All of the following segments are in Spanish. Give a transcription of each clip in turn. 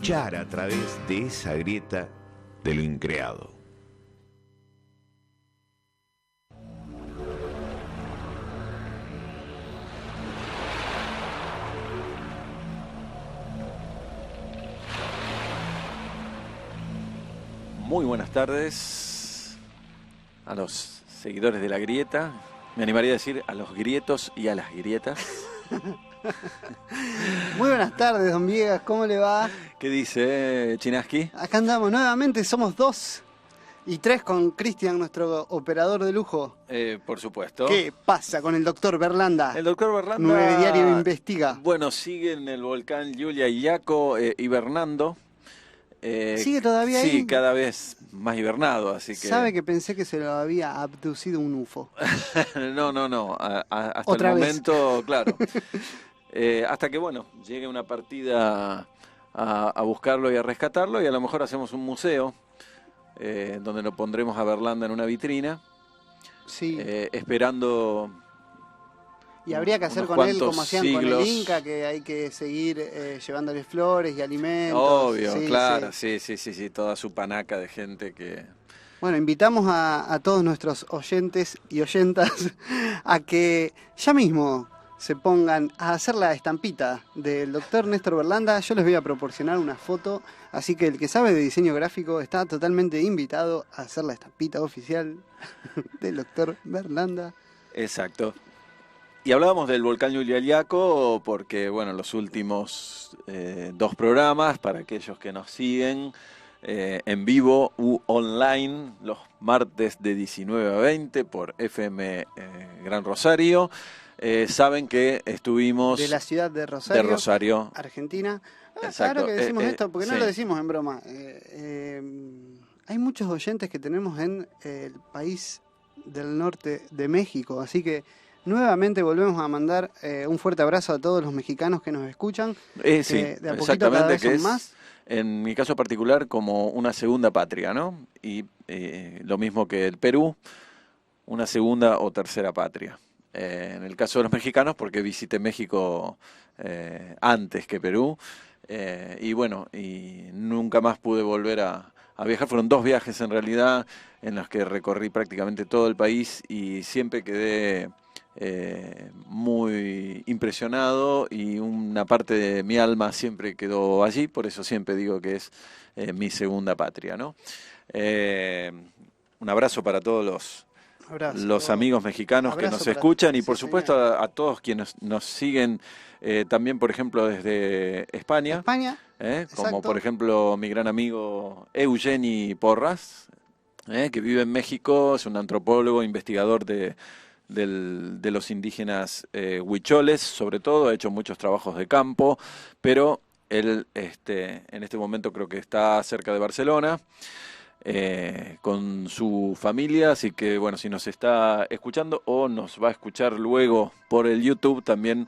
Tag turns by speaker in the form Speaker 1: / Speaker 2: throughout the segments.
Speaker 1: Escuchar a través de esa grieta de lo increado.
Speaker 2: Muy buenas tardes a los seguidores de la grieta. Me animaría a decir a los grietos y a las grietas.
Speaker 3: Muy buenas tardes, don Viegas, ¿cómo le va?
Speaker 2: ¿Qué dice Chinaski?
Speaker 3: Acá andamos nuevamente, somos 2 y 3 con Cristian, nuestro operador de lujo.
Speaker 2: Por supuesto.
Speaker 3: ¿Qué pasa con el doctor Berlanda?
Speaker 2: El doctor Berlanda...
Speaker 3: 9 Diario investiga.
Speaker 2: Bueno, sigue en el volcán Julia y Yaco hibernando.
Speaker 3: ¿Sigue todavía ahí?
Speaker 2: Sí, cada vez más hibernado, así que...
Speaker 3: ¿Sabe que pensé que se lo había abducido un UFO?
Speaker 2: No. Hasta
Speaker 3: ¿Otra
Speaker 2: el
Speaker 3: vez?
Speaker 2: momento, claro. Hasta que, bueno, llegue una partida a buscarlo y a rescatarlo, y a lo mejor hacemos un museo donde lo pondremos a Berlanda en una vitrina,
Speaker 3: Sí.
Speaker 2: esperando...
Speaker 3: Y habría que hacer
Speaker 2: unos
Speaker 3: con él como
Speaker 2: cuantos
Speaker 3: hacían con el
Speaker 2: siglos.
Speaker 3: Inca, que hay que seguir llevándole flores y alimentos.
Speaker 2: Obvio,
Speaker 3: Sí,
Speaker 2: claro,
Speaker 3: sí.
Speaker 2: sí, toda su panaca de gente que...
Speaker 3: Bueno, invitamos a todos nuestros oyentes y oyentas a que ya mismo se pongan a hacer la estampita del doctor Néstor Berlanda. Yo les voy a proporcionar una foto, así que el que sabe de diseño gráfico está totalmente invitado a hacer la estampita oficial del doctor Berlanda.
Speaker 2: Exacto. Y hablábamos del volcán Llullaillaco porque, bueno, los últimos 2 programas, para aquellos que nos siguen en vivo u online, los martes de 19 a 20 por FM Gran Rosario, saben que estuvimos...
Speaker 3: De la ciudad de Rosario,
Speaker 2: de Rosario.
Speaker 3: Argentina.
Speaker 2: Exacto.
Speaker 3: Claro que decimos esto, porque no
Speaker 2: sí.
Speaker 3: lo decimos en broma. Hay muchos oyentes que tenemos en el país del norte de México, así que nuevamente volvemos a mandar un fuerte abrazo a todos los mexicanos que nos escuchan.
Speaker 2: Sí,
Speaker 3: de a poquito cada vez
Speaker 2: que
Speaker 3: son
Speaker 2: es,
Speaker 3: más.
Speaker 2: en mi caso particular, como una segunda patria, ¿no? Y lo mismo que el Perú, una segunda o tercera patria. En el caso de los mexicanos, porque visité México antes que Perú, y bueno, y nunca más pude volver a viajar. Fueron 2 viajes en realidad, en los que recorrí prácticamente todo el país y siempre quedé muy impresionado, y una parte de mi alma siempre quedó allí, por eso siempre digo que es mi segunda patria, ¿no? Un abrazo para todos los amigos mexicanos que nos escuchan, y por supuesto a todos quienes nos siguen también, por ejemplo, desde España, como por ejemplo mi gran amigo Eugeni Porras, que vive en México, es un antropólogo, investigador de los indígenas huicholes, sobre todo, ha hecho muchos trabajos de campo, pero él en este momento creo que está cerca de Barcelona, con su familia, así que bueno, si nos está escuchando o nos va a escuchar luego por el YouTube, también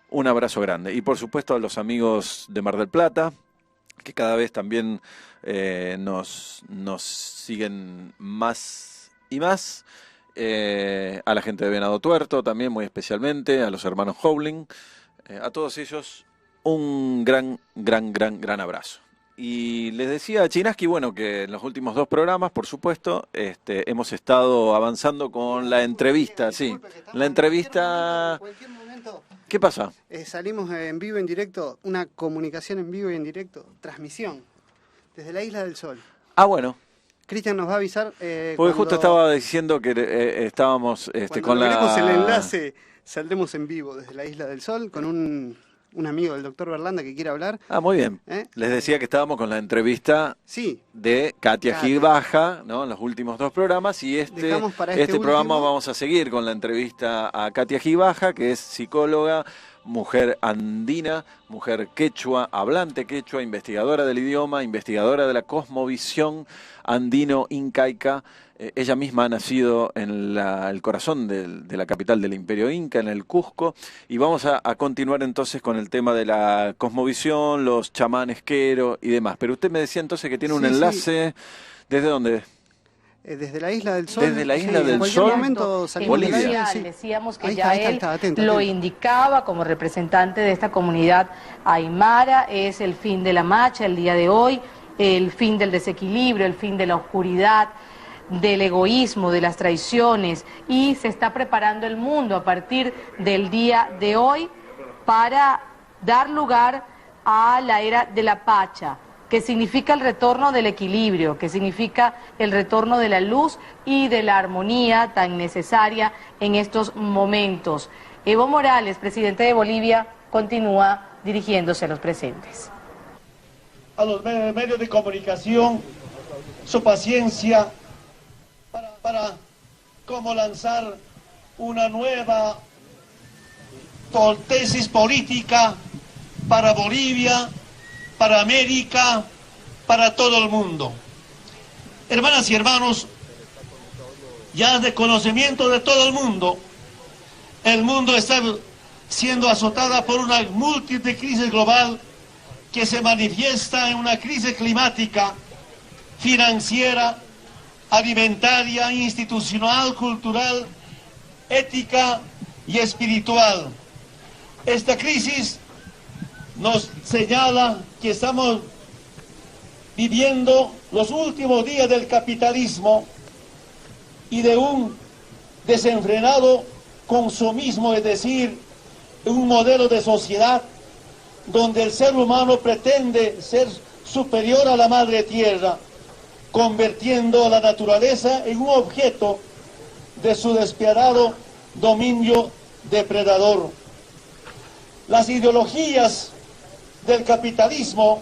Speaker 2: un abrazo grande. Y por supuesto a los amigos de Mar del Plata, que cada vez también nos siguen más y más. A la gente de Venado Tuerto también, muy especialmente, a los hermanos Howling, a todos ellos un gran abrazo. Y les decía a Chinaski, bueno, que en los últimos 2 programas, por supuesto, hemos estado avanzando con la entrevista, sí. La entrevista...
Speaker 3: Cualquier momento.
Speaker 2: ¿Qué pasa?
Speaker 3: Salimos en vivo, en directo, una comunicación en vivo y en directo, transmisión, desde la Isla del Sol.
Speaker 2: Ah, bueno.
Speaker 3: Cristian nos va a avisar.
Speaker 2: Porque justo estaba diciendo que estábamos con la...
Speaker 3: Cuando el enlace, saldremos en vivo desde la Isla del Sol con un amigo del doctor Berlanda que quiere hablar.
Speaker 2: Ah, muy bien. Les decía que estábamos con la entrevista de Katia Gilbaja, ¿no? En los últimos 2 programas, y este programa vamos a seguir con la entrevista a Katia Gilbaja, que es psicóloga, mujer andina, mujer quechua, hablante quechua, investigadora del idioma, investigadora de la cosmovisión andino-incaica. Ella misma ha nacido en el corazón de la capital del Imperio Inca, en el Cusco, y vamos a continuar entonces con el tema de la cosmovisión, los chamanes quero y demás. Pero usted me decía entonces que tiene un enlace, ¿desde dónde?
Speaker 3: desde la Isla del Sol.
Speaker 2: Desde la Isla del Sol,
Speaker 3: momento
Speaker 2: Bolivia.
Speaker 4: Sí. Decíamos que ya él lo indicaba como representante de esta comunidad aymara. Es el fin de la marcha el día de hoy, el fin del desequilibrio, el fin de la oscuridad, del egoísmo, de las traiciones, y se está preparando el mundo a partir del día de hoy para dar lugar a la era de la Pacha, que significa el retorno del equilibrio, que significa el retorno de la luz y de la armonía tan necesaria en estos momentos. Evo Morales, presidente de Bolivia, continúa dirigiéndose a los presentes.
Speaker 5: A los medios de comunicación, su paciencia para cómo lanzar una nueva tesis política para Bolivia, para América, para todo el mundo. Hermanas y hermanos, ya de conocimiento de todo el mundo está siendo azotada por una múltiple crisis global que se manifiesta en una crisis climática, financiera, alimentaria, institucional, cultural, ética y espiritual. Esta crisis nos señala que estamos viviendo los últimos días del capitalismo y de un desenfrenado consumismo, es decir, un modelo de sociedad donde el ser humano pretende ser superior a la madre tierra, convirtiendo a la naturaleza en un objeto de su despiadado dominio depredador. Las ideologías del capitalismo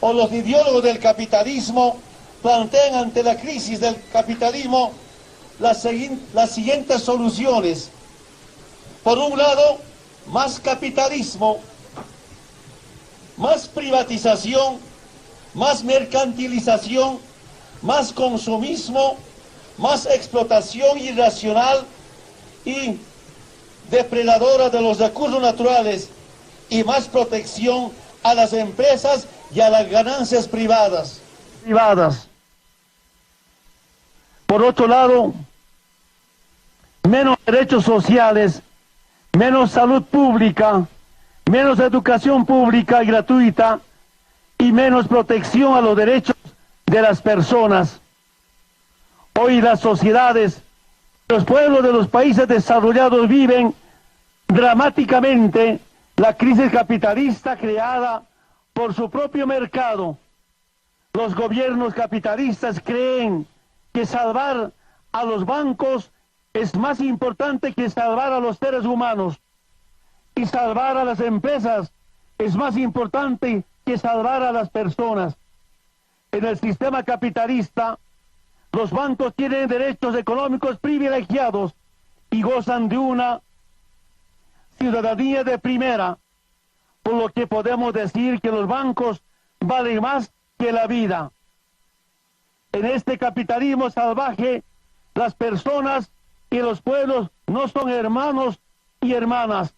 Speaker 5: o los ideólogos del capitalismo plantean ante la crisis del capitalismo las siguientes soluciones. Por un lado, más capitalismo, más privatización, más mercantilización, más consumismo, más explotación irracional y depredadora de los recursos naturales y más protección a las empresas y a las ganancias privadas. Por otro lado, menos derechos sociales, menos salud pública, menos educación pública y gratuita y menos protección a los derechos de las personas. Hoy las sociedades, los pueblos de los países desarrollados viven dramáticamente la crisis capitalista creada por su propio mercado. Los gobiernos capitalistas creen que salvar a los bancos es más importante que salvar a los seres humanos, y salvar a las empresas es más importante que salvar a las personas. En el sistema capitalista, los bancos tienen derechos económicos privilegiados y gozan de una ciudadanía de primera, por lo que podemos decir que los bancos valen más que la vida. En este capitalismo salvaje, las personas y los pueblos no son hermanos y hermanas,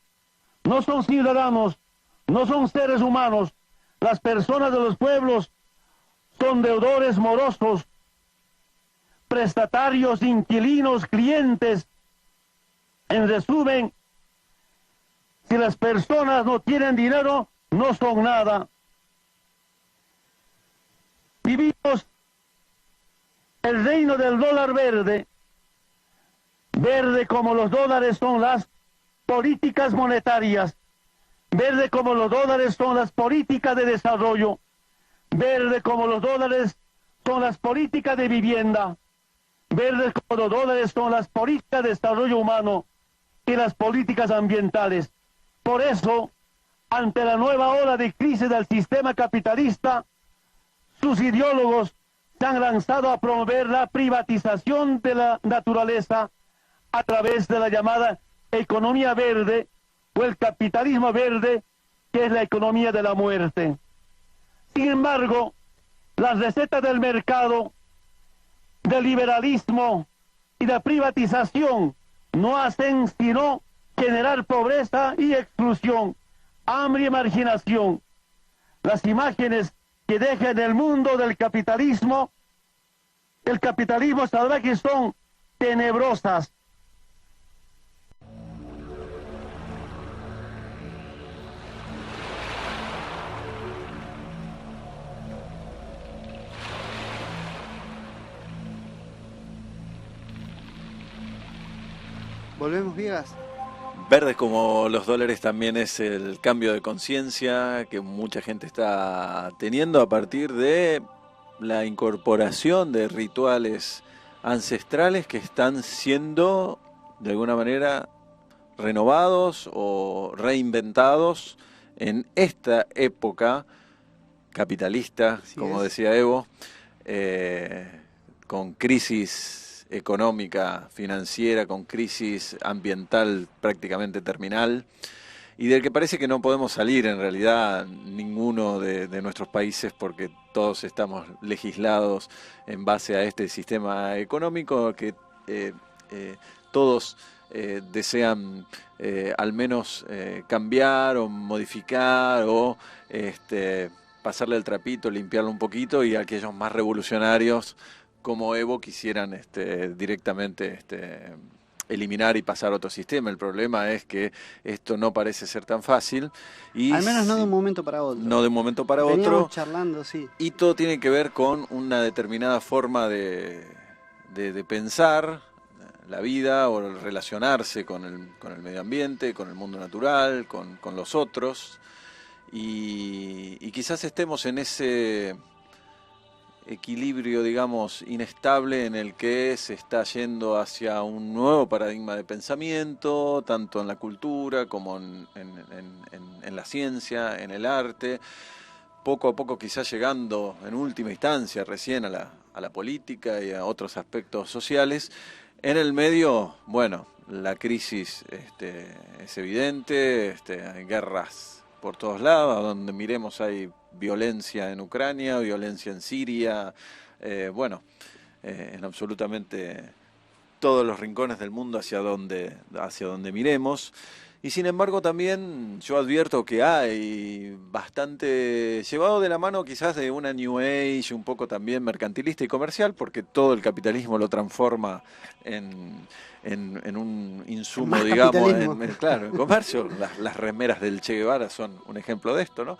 Speaker 5: no son ciudadanos, no son seres humanos. Las personas de los pueblos son deudores morosos, prestatarios, inquilinos, clientes. En resumen, si las personas no tienen dinero, no son nada. Vivimos el reino del dólar verde, verde como los dólares son las políticas monetarias, verde como los dólares son las políticas de desarrollo, verde como los dólares son las políticas de vivienda, verde como los dólares son las políticas de desarrollo humano y las políticas ambientales. Por eso, ante la nueva ola de crisis del sistema capitalista, sus ideólogos se han lanzado a promover la privatización de la naturaleza a través de la llamada economía verde o el capitalismo verde, que es la economía de la muerte. Sin embargo, las recetas del mercado, del liberalismo y de privatización no hacen sino generar pobreza y exclusión, hambre y marginación. Las imágenes que deja en el mundo del capitalismo el capitalismo sabrá que son tenebrosas.
Speaker 3: ¿Volvemos, Viegas?
Speaker 2: Verdes como los dólares también es el cambio de conciencia que mucha gente está teniendo a partir de la incorporación de rituales ancestrales que están siendo de alguna manera renovados o reinventados en esta época capitalista, como decía Evo, con crisis económica, financiera, con crisis ambiental prácticamente terminal, y del que parece que no podemos salir en realidad ninguno de nuestros países, porque todos estamos legislados en base a este sistema económico que todos desean al menos cambiar o modificar o pasarle el trapito, limpiarlo un poquito, y aquellos más revolucionarios como Evo quisieran directamente eliminar y pasar a otro sistema. El problema es que esto no parece ser tan fácil. Y
Speaker 3: al menos no de un momento para otro.
Speaker 2: No de un momento para
Speaker 3: Veníamos
Speaker 2: otro.
Speaker 3: Charlando, sí.
Speaker 2: Y todo tiene que ver con una determinada forma de pensar la vida o relacionarse con el medio ambiente, con el mundo natural, con los otros. Y quizás estemos en ese equilibrio, digamos, inestable en el que se está yendo hacia un nuevo paradigma de pensamiento, tanto en la cultura como en la ciencia, en el arte, poco a poco quizás llegando en última instancia recién a la política y a otros aspectos sociales. En el medio, bueno, la crisis es evidente, hay guerras por todos lados, a donde miremos hay violencia en Ucrania, violencia en Siria, en absolutamente todos los rincones del mundo hacia donde miremos. Y sin embargo también yo advierto que hay bastante, llevado de la mano quizás de una New Age, un poco también mercantilista y comercial, porque todo el capitalismo lo transforma en un insumo,
Speaker 3: más
Speaker 2: digamos, en comercio. Las remeras del Che Guevara son un ejemplo de esto, ¿no?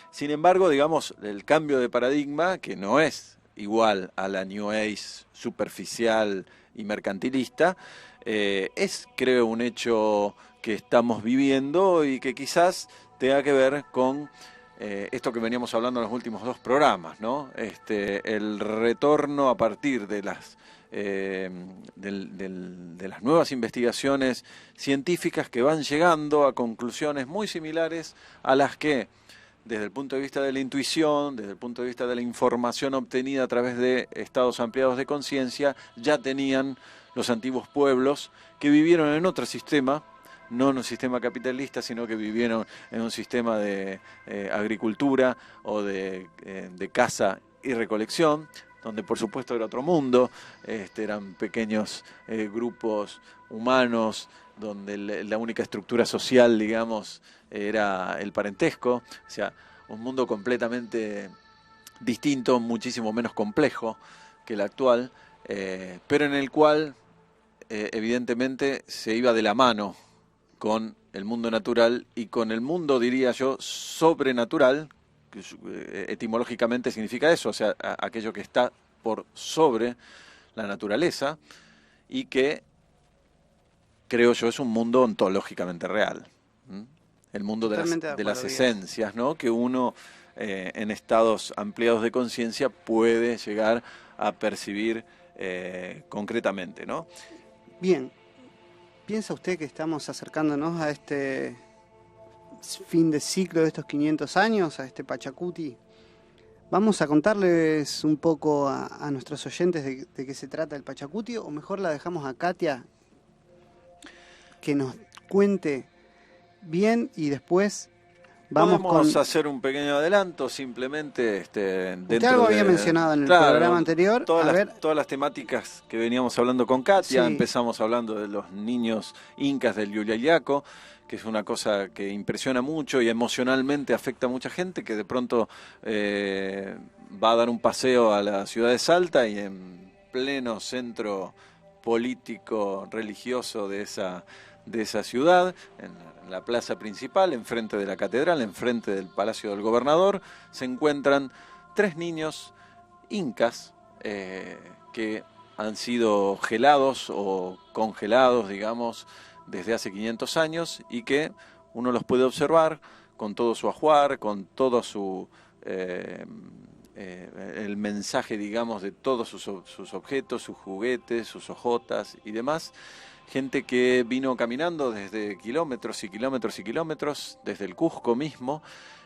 Speaker 2: Sin embargo, digamos, el cambio de paradigma, que no es igual a la New Age superficial y mercantilista, es, creo, un hecho que estamos viviendo y que quizás tenga que ver con esto que veníamos hablando en los últimos 2 programas, ¿no? El retorno a partir de las de las nuevas investigaciones científicas que van llegando a conclusiones muy similares a las que, desde el punto de vista de la intuición, desde el punto de vista de la información obtenida a través de estados ampliados de conciencia, ya tenían los antiguos pueblos que vivieron en otro sistema, no en un sistema capitalista, sino que vivieron en un sistema de agricultura o de caza y recolección, donde por supuesto era otro mundo, eran pequeños grupos humanos, donde la única estructura social, digamos, era el parentesco, o sea, un mundo completamente distinto, muchísimo menos complejo que el actual, pero en el cual evidentemente se iba de la mano con el mundo natural y con el mundo, diría yo, sobrenatural, que etimológicamente significa eso, o sea, aquello que está por sobre la naturaleza y que, creo yo, es un mundo ontológicamente real. El mundo de las esencias, ¿no? Que uno en estados ampliados de conciencia puede llegar a percibir concretamente, ¿no?
Speaker 3: Bien, ¿piensa usted que estamos acercándonos a este fin de ciclo de estos 500 años, a este Pachacuti? Vamos a contarles un poco a nuestros oyentes de qué se trata el Pachacuti, o mejor la dejamos a Katia que nos cuente bien y después
Speaker 2: Podemos hacer un pequeño adelanto, simplemente dentro
Speaker 3: usted algo había mencionado en el programa anterior.
Speaker 2: Todas las temáticas que veníamos hablando con Katia, empezamos hablando de los niños incas del Llullayaco, que es una cosa que impresiona mucho y emocionalmente afecta a mucha gente, que de pronto va a dar un paseo a la ciudad de Salta y en pleno centro político religioso de esa ciudad, en la plaza principal, enfrente de la catedral, enfrente del Palacio del Gobernador, se encuentran 3 niños incas que han sido gelados o congelados, digamos, desde hace 500 años y que uno los puede observar con todo su ajuar, con todo su el mensaje, digamos, de todos sus objetos, sus juguetes, sus hojotas y demás. Gente que vino caminando desde kilómetros y kilómetros y kilómetros, desde el Cusco mismo,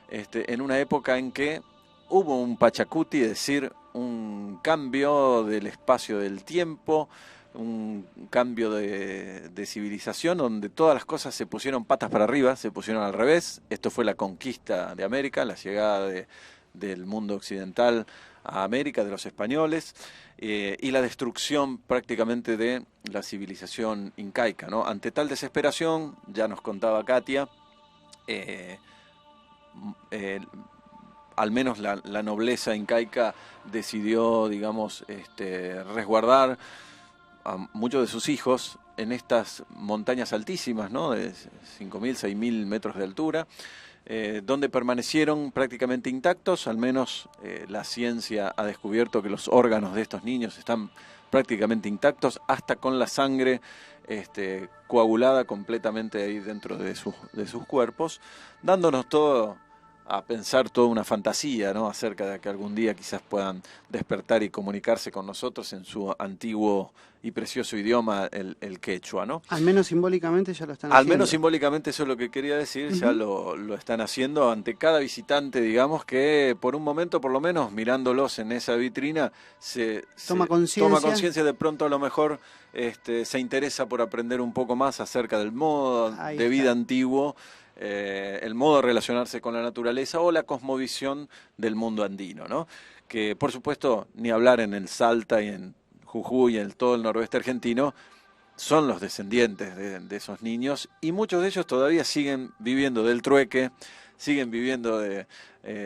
Speaker 2: en una época en que hubo un Pachacuti, es decir, un cambio del espacio del tiempo, un cambio de civilización donde todas las cosas se pusieron patas para arriba, se pusieron al revés. Esto fue la conquista de América, la llegada del mundo occidental a América, de los españoles, y la destrucción prácticamente de la civilización incaica, ¿no? Ante tal desesperación, ya nos contaba Katia, al menos la nobleza incaica decidió, digamos, resguardar a muchos de sus hijos en estas montañas altísimas, ¿no? De 5.000, 6.000 metros de altura, donde permanecieron prácticamente intactos. Al menos la ciencia ha descubierto que los órganos de estos niños están prácticamente intactos, hasta con la sangre coagulada completamente ahí dentro de sus cuerpos, dándonos todo a pensar, toda una fantasía, ¿no?, acerca de que algún día quizás puedan despertar y comunicarse con nosotros en su antiguo y precioso idioma, el quechua, ¿no?
Speaker 3: Al menos simbólicamente ya lo están haciendo.
Speaker 2: Al menos simbólicamente, eso es lo que quería decir, ya lo están haciendo ante cada visitante, digamos, que por un momento, por lo menos, mirándolos en esa vitrina, toma conciencia, de pronto a lo mejor se interesa por aprender un poco más acerca del modo de vida antiguo, el modo de relacionarse con la naturaleza o la cosmovisión del mundo andino, ¿no? Que por supuesto, ni hablar en el Salta y en Jujuy y en todo el noroeste argentino, son los descendientes de esos niños, y muchos de ellos todavía siguen viviendo del trueque, siguen viviendo de,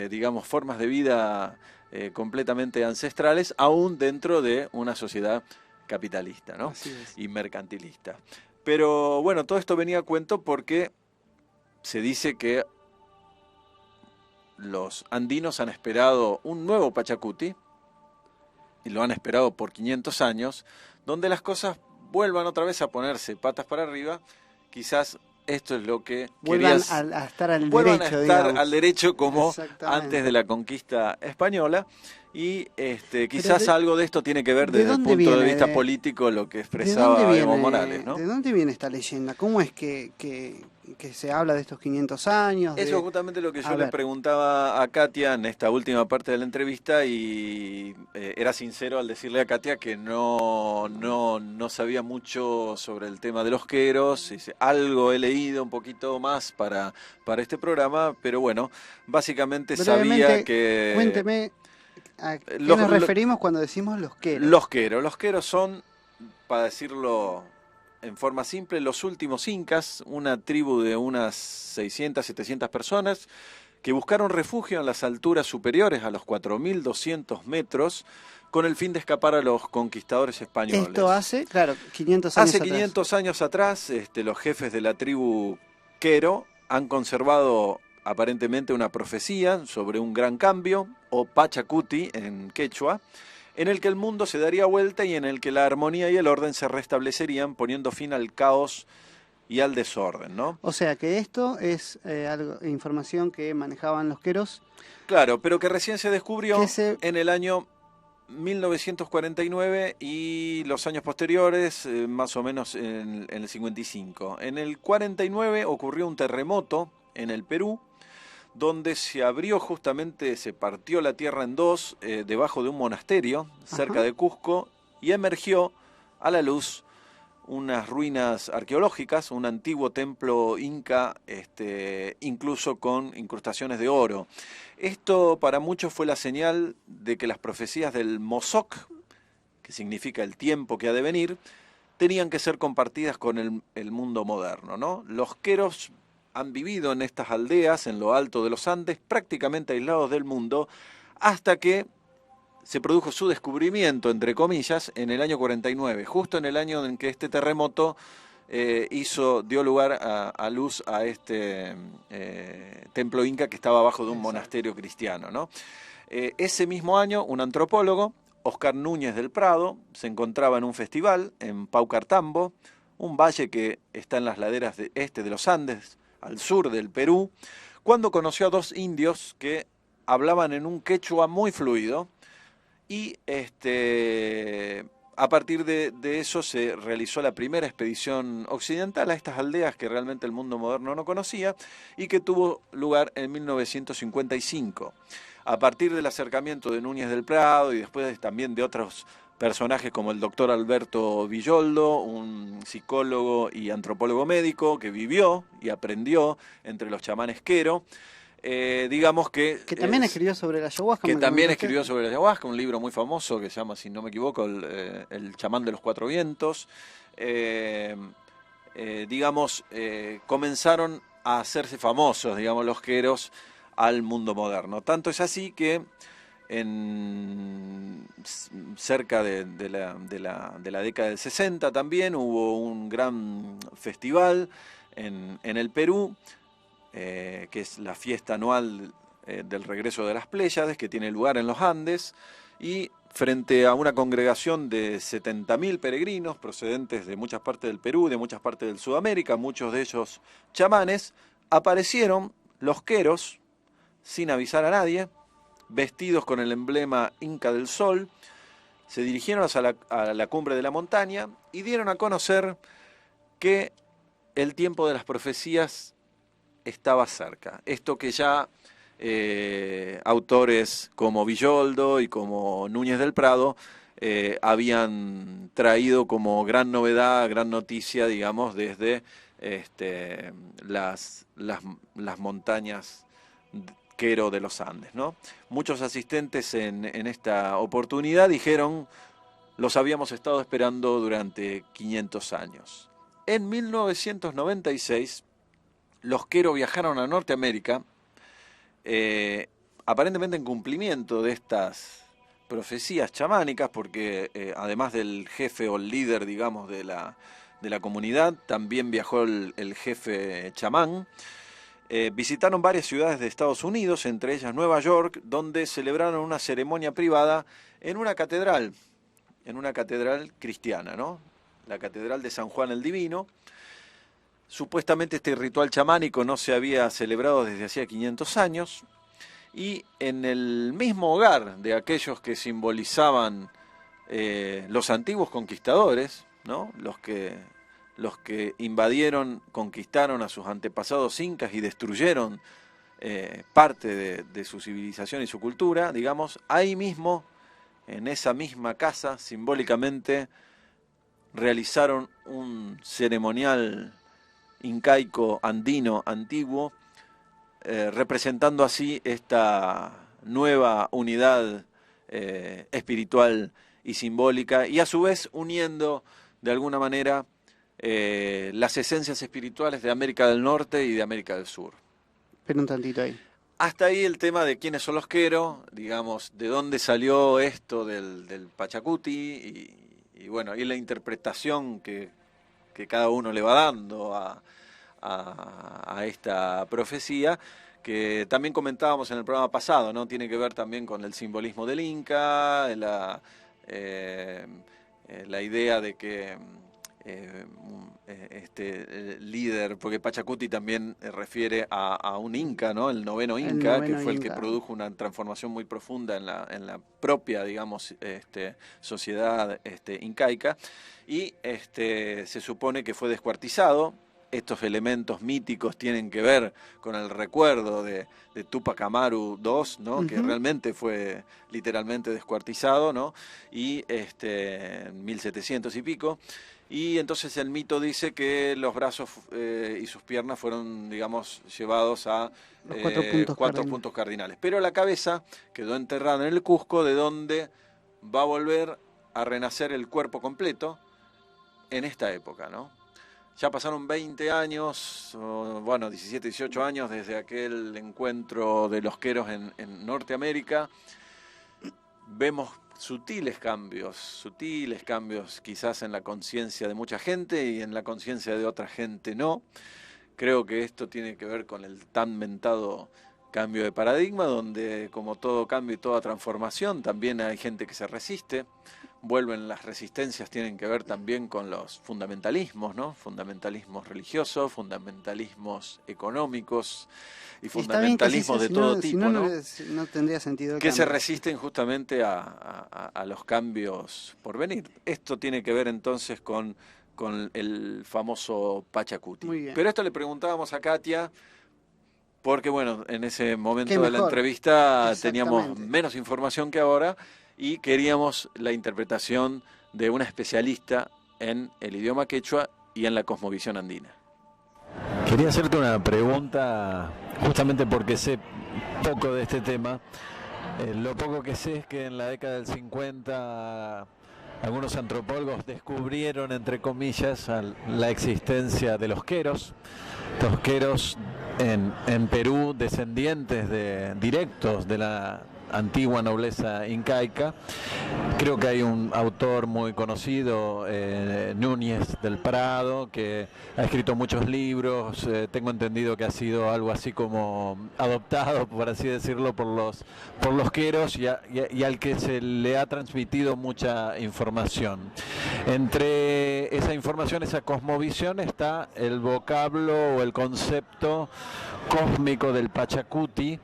Speaker 2: digamos, formas de vida completamente ancestrales, aún dentro de una sociedad capitalista, ¿no? Y mercantilista. Pero bueno, todo esto venía a cuento porque se dice que los andinos han esperado un nuevo Pachacuti, y lo han esperado por 500 años, donde las cosas vuelvan otra vez a ponerse patas para arriba. Quizás esto es lo que
Speaker 3: vuelvan a estar al
Speaker 2: derecho como antes de la conquista española. Y quizás algo de esto tiene que ver desde el punto de vista político, lo que expresaba Evo Morales, ¿no?
Speaker 3: ¿De dónde viene esta leyenda? ¿Cómo es que se habla de estos 500 años?
Speaker 2: Eso es justamente lo que yo le preguntaba a Katia en esta última parte de la entrevista, y era sincero al decirle a Katia que no sabía mucho sobre el tema de los queros. Algo he leído un poquito más para este programa, pero bueno, básicamente sabía que...
Speaker 3: Cuénteme, ¿a qué nos referimos cuando decimos los queros?
Speaker 2: Los queros son, para decirlo en forma simple, los últimos incas, una tribu de unas 600, 700 personas que buscaron refugio en las alturas superiores a los 4.200 metros con el fin de escapar a los conquistadores españoles.
Speaker 3: Esto hace, 500 años
Speaker 2: atrás. 500 años atrás, los jefes de la tribu quero han conservado aparentemente una profecía sobre un gran cambio, o Pachacuti en quechua, en el que el mundo se daría vuelta y en el que la armonía y el orden se restablecerían, poniendo fin al caos y al desorden, ¿no?
Speaker 3: O sea que esto es información que manejaban los queros.
Speaker 2: Claro, pero que recién se descubrió en el año 1949 y los años posteriores, más o menos en el 55. En el 49 ocurrió un terremoto en el Perú, donde se partió la tierra en dos, debajo de un monasterio cerca de Cusco, y emergió a la luz unas ruinas arqueológicas, un antiguo templo inca, incluso con incrustaciones de oro. Esto para muchos fue la señal de que las profecías del Mozoc, que significa el tiempo que ha de venir, tenían que ser compartidas con el mundo moderno, ¿no? Los queros han vivido en estas aldeas, en lo alto de los Andes, prácticamente aislados del mundo, hasta que se produjo su descubrimiento, entre comillas, en el año 49, justo en el año en que este terremoto dio lugar a luz a este templo inca que estaba abajo de un monasterio cristiano, ¿no? Ese mismo año, un antropólogo, Oscar Núñez del Prado, se encontraba en un festival en Paucartambo, un valle que está en las laderas de los Andes, al sur del Perú, cuando conoció a dos indios que hablaban en un quechua muy fluido, y a partir de eso se realizó la primera expedición occidental a estas aldeas que realmente el mundo moderno no conocía y que tuvo lugar en 1955. A partir del acercamiento de Núñez del Prado y después también de otros personajes como el doctor Alberto Villoldo, un psicólogo y antropólogo médico que vivió y aprendió entre los chamanes quero, digamos que
Speaker 3: también escribió sobre la ayahuasca.
Speaker 2: Que también escribió sobre la ayahuasca, un libro muy famoso que se llama, si no me equivoco, el chamán de los cuatro vientos. Comenzaron a hacerse famosos, digamos, los queros al mundo moderno. Tanto es así que cerca de la década del 60 también hubo un gran festival en el Perú, que es la fiesta anual del regreso de las Pléyades, que tiene lugar en los Andes, y frente a una congregación de 70.000 peregrinos procedentes de muchas partes del Perú, de muchas partes de Sudamérica, muchos de ellos chamanes, aparecieron los queros sin avisar a nadie, vestidos con el emblema Inca del Sol, se dirigieron a la cumbre de la montaña y dieron a conocer que el tiempo de las profecías estaba cerca. Esto que ya autores como Villoldo y como Núñez del Prado habían traído como gran novedad, gran noticia, digamos, desde las montañas quero de los Andes, ¿no? Muchos asistentes en esta oportunidad dijeron: los habíamos estado esperando durante 500 años. En 1996, los quero viajaron a Norteamérica, aparentemente en cumplimiento de estas profecías chamánicas, porque además del jefe o el líder, digamos, de la comunidad, también viajó el jefe chamán. Visitaron varias ciudades de Estados Unidos, entre ellas Nueva York, donde celebraron una ceremonia privada en una catedral cristiana, ¿no? La Catedral de San Juan el Divino. Supuestamente este ritual chamánico no se había celebrado desde hacía 500 años, y en el mismo hogar de aquellos que simbolizaban los antiguos conquistadores, ¿no? Los que invadieron, conquistaron a sus antepasados incas y destruyeron parte de su civilización y su cultura, digamos, ahí mismo, en esa misma casa, simbólicamente realizaron un ceremonial incaico andino antiguo, representando así esta nueva unidad espiritual y simbólica, y a su vez uniendo de alguna manera las esencias espirituales de América del Norte y de América del Sur.
Speaker 3: Pero un tantito ahí.
Speaker 2: Hasta ahí el tema de quiénes son los quero, digamos, de dónde salió esto del Pachacuti, y bueno, y la interpretación que cada uno le va dando a esta profecía, que también comentábamos en el programa pasado, ¿no? Tiene que ver también con el simbolismo del Inca, la idea de que este líder, porque Pachacuti también refiere a un Inca, ¿no? El noveno Inca, que fue el que produjo una transformación muy profunda en la propia, digamos, sociedad incaica, y se supone que fue descuartizado. Estos elementos míticos tienen que ver con el recuerdo de Tupac Amaru II, ¿no? Que realmente fue literalmente descuartizado, ¿no? Y en 1700 y pico. y entonces el mito dice que los brazos y sus piernas fueron, digamos, llevados a
Speaker 3: los
Speaker 2: 4 puntos cardinales. Pero la cabeza quedó enterrada en el Cusco, de donde va a volver a renacer el cuerpo completo en esta época, ¿no? Ya pasaron 20 años, bueno, 17, 18 años desde aquel encuentro de los queros en Norteamérica. Vemos sutiles cambios quizás en la conciencia de mucha gente y en la conciencia de otra gente no. Creo que esto tiene que ver con el tan mentado cambio de paradigma, donde como todo cambio y toda transformación, también hay gente que se resiste. Vuelven las resistencias, tienen que ver también con los fundamentalismos, ¿no? Fundamentalismos religiosos, fundamentalismos económicos y fundamentalismos de todo tipo, ¿no?
Speaker 3: No tendría sentido.
Speaker 2: Que se resisten justamente a los cambios por venir. Esto tiene que ver entonces con el famoso Pachacuti. Pero esto le preguntábamos a Katia, porque bueno, en ese momento de la entrevista teníamos menos información que ahora y queríamos la interpretación de una especialista en el idioma quechua y en la cosmovisión andina.
Speaker 6: Quería hacerte una pregunta, justamente porque sé poco de este tema. Lo poco que sé es que en la década del 50 algunos antropólogos descubrieron, entre comillas, la existencia de los queros. Los queros en Perú, descendientes directos de la antigua nobleza incaica. Creo que hay un autor muy conocido, Núñez del Prado, que ha escrito muchos libros. Tengo entendido que ha sido algo así como adoptado, por así decirlo, por los queros y al que se le ha transmitido mucha información. Entre esa información, esa cosmovisión, está el vocablo o el concepto cósmico del Pachacuti,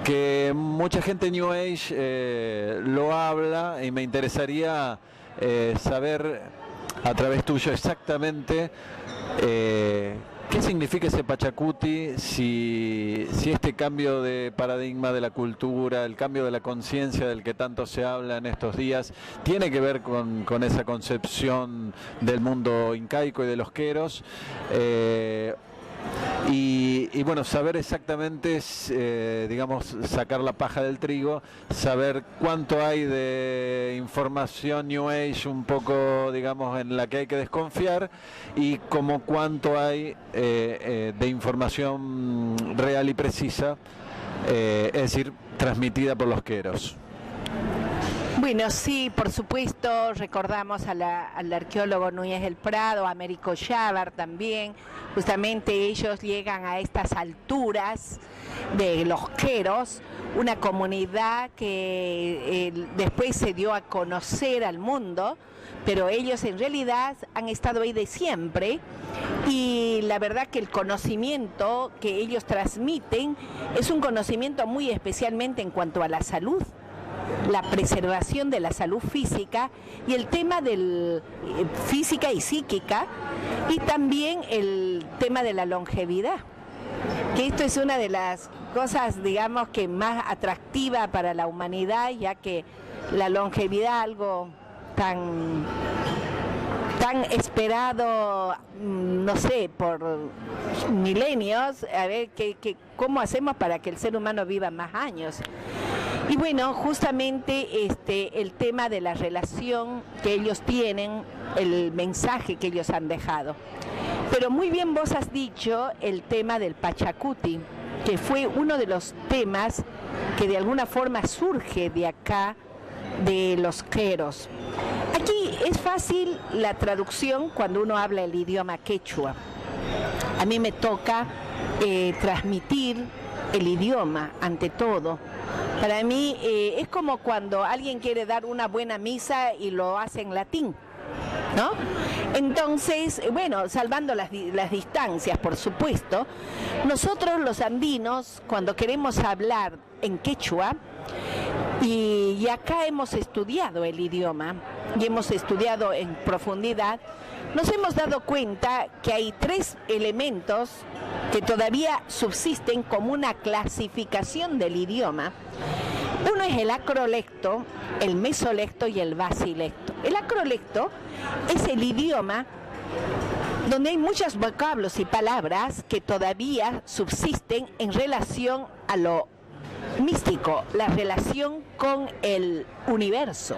Speaker 6: que mucha gente New Age lo habla, y me interesaría saber a través tuyo exactamente qué significa ese Pachacuti, si este cambio de paradigma de la cultura, el cambio de la conciencia del que tanto se habla en estos días, tiene que ver con esa concepción del mundo incaico y de los queros. Y bueno, saber exactamente, digamos, sacar la paja del trigo, saber cuánto hay de información New Age un poco, digamos, en la que hay que desconfiar, y como cuánto hay de información real y precisa, es decir, transmitida por los queros.
Speaker 7: Bueno, sí, por supuesto, recordamos al arqueólogo Núñez del Prado, a Américo Chávar también. Justamente ellos llegan a estas alturas de los queros, una comunidad que después se dio a conocer al mundo, pero ellos en realidad han estado ahí de siempre, y la verdad que el conocimiento que ellos transmiten es un conocimiento muy especialmente en cuanto a la salud, la preservación de la salud física y el tema del física y psíquica, y también el tema de la longevidad, que esto es una de las cosas, digamos, que más atractiva para la humanidad, ya que la longevidad, algo tan esperado, no sé, por milenios, a ver cómo hacemos para que el ser humano viva más años. Y bueno, justamente el tema de la relación que ellos tienen, el mensaje que ellos han dejado. Pero muy bien vos has dicho el tema del Pachacuti, que fue uno de los temas que de alguna forma surge de acá, de los queros. Aquí es fácil la traducción cuando uno habla el idioma quechua. A mí me toca transmitir el idioma ante todo. Para mí es como cuando alguien quiere dar una buena misa y lo hace en latín, ¿no? Entonces, bueno, salvando las distancias, por supuesto, nosotros los andinos, cuando queremos hablar en quechua, y acá hemos estudiado el idioma y hemos estudiado en profundidad, nos hemos dado cuenta que hay 3 elementos que todavía subsisten como una clasificación del idioma. Uno es el acrolecto, el mesolecto y el basilecto. El acrolecto es el idioma donde hay muchos vocablos y palabras que todavía subsisten en relación a lo místico, la relación con el universo.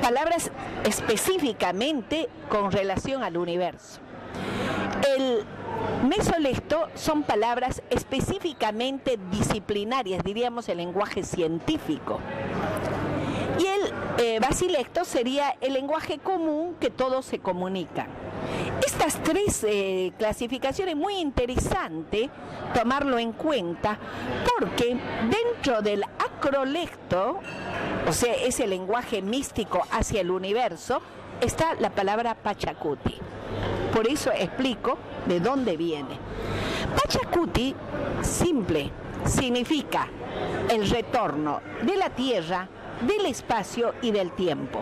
Speaker 7: Palabras específicamente con relación al universo. El mesolecto son palabras específicamente disciplinarias, diríamos el lenguaje científico. Y el basilecto sería el lenguaje común que todos se comunican. Estas tres clasificaciones, muy interesante tomarlo en cuenta, porque dentro del acrolecto, o sea, ese lenguaje místico hacia el universo, está la palabra Pachacuti. Por eso explico de dónde viene. Pachacuti, simple, significa el retorno de la tierra, del espacio y del tiempo.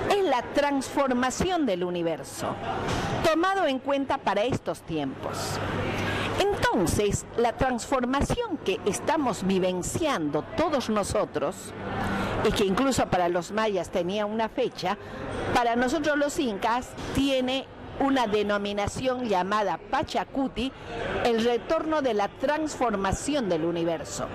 Speaker 7: Es la transformación del universo, tomado en cuenta para estos tiempos. Entonces, la transformación que estamos vivenciando todos nosotros, y que incluso para los mayas tenía una fecha, para nosotros los incas tiene una denominación llamada Pachacuti, el retorno de la transformación del universo.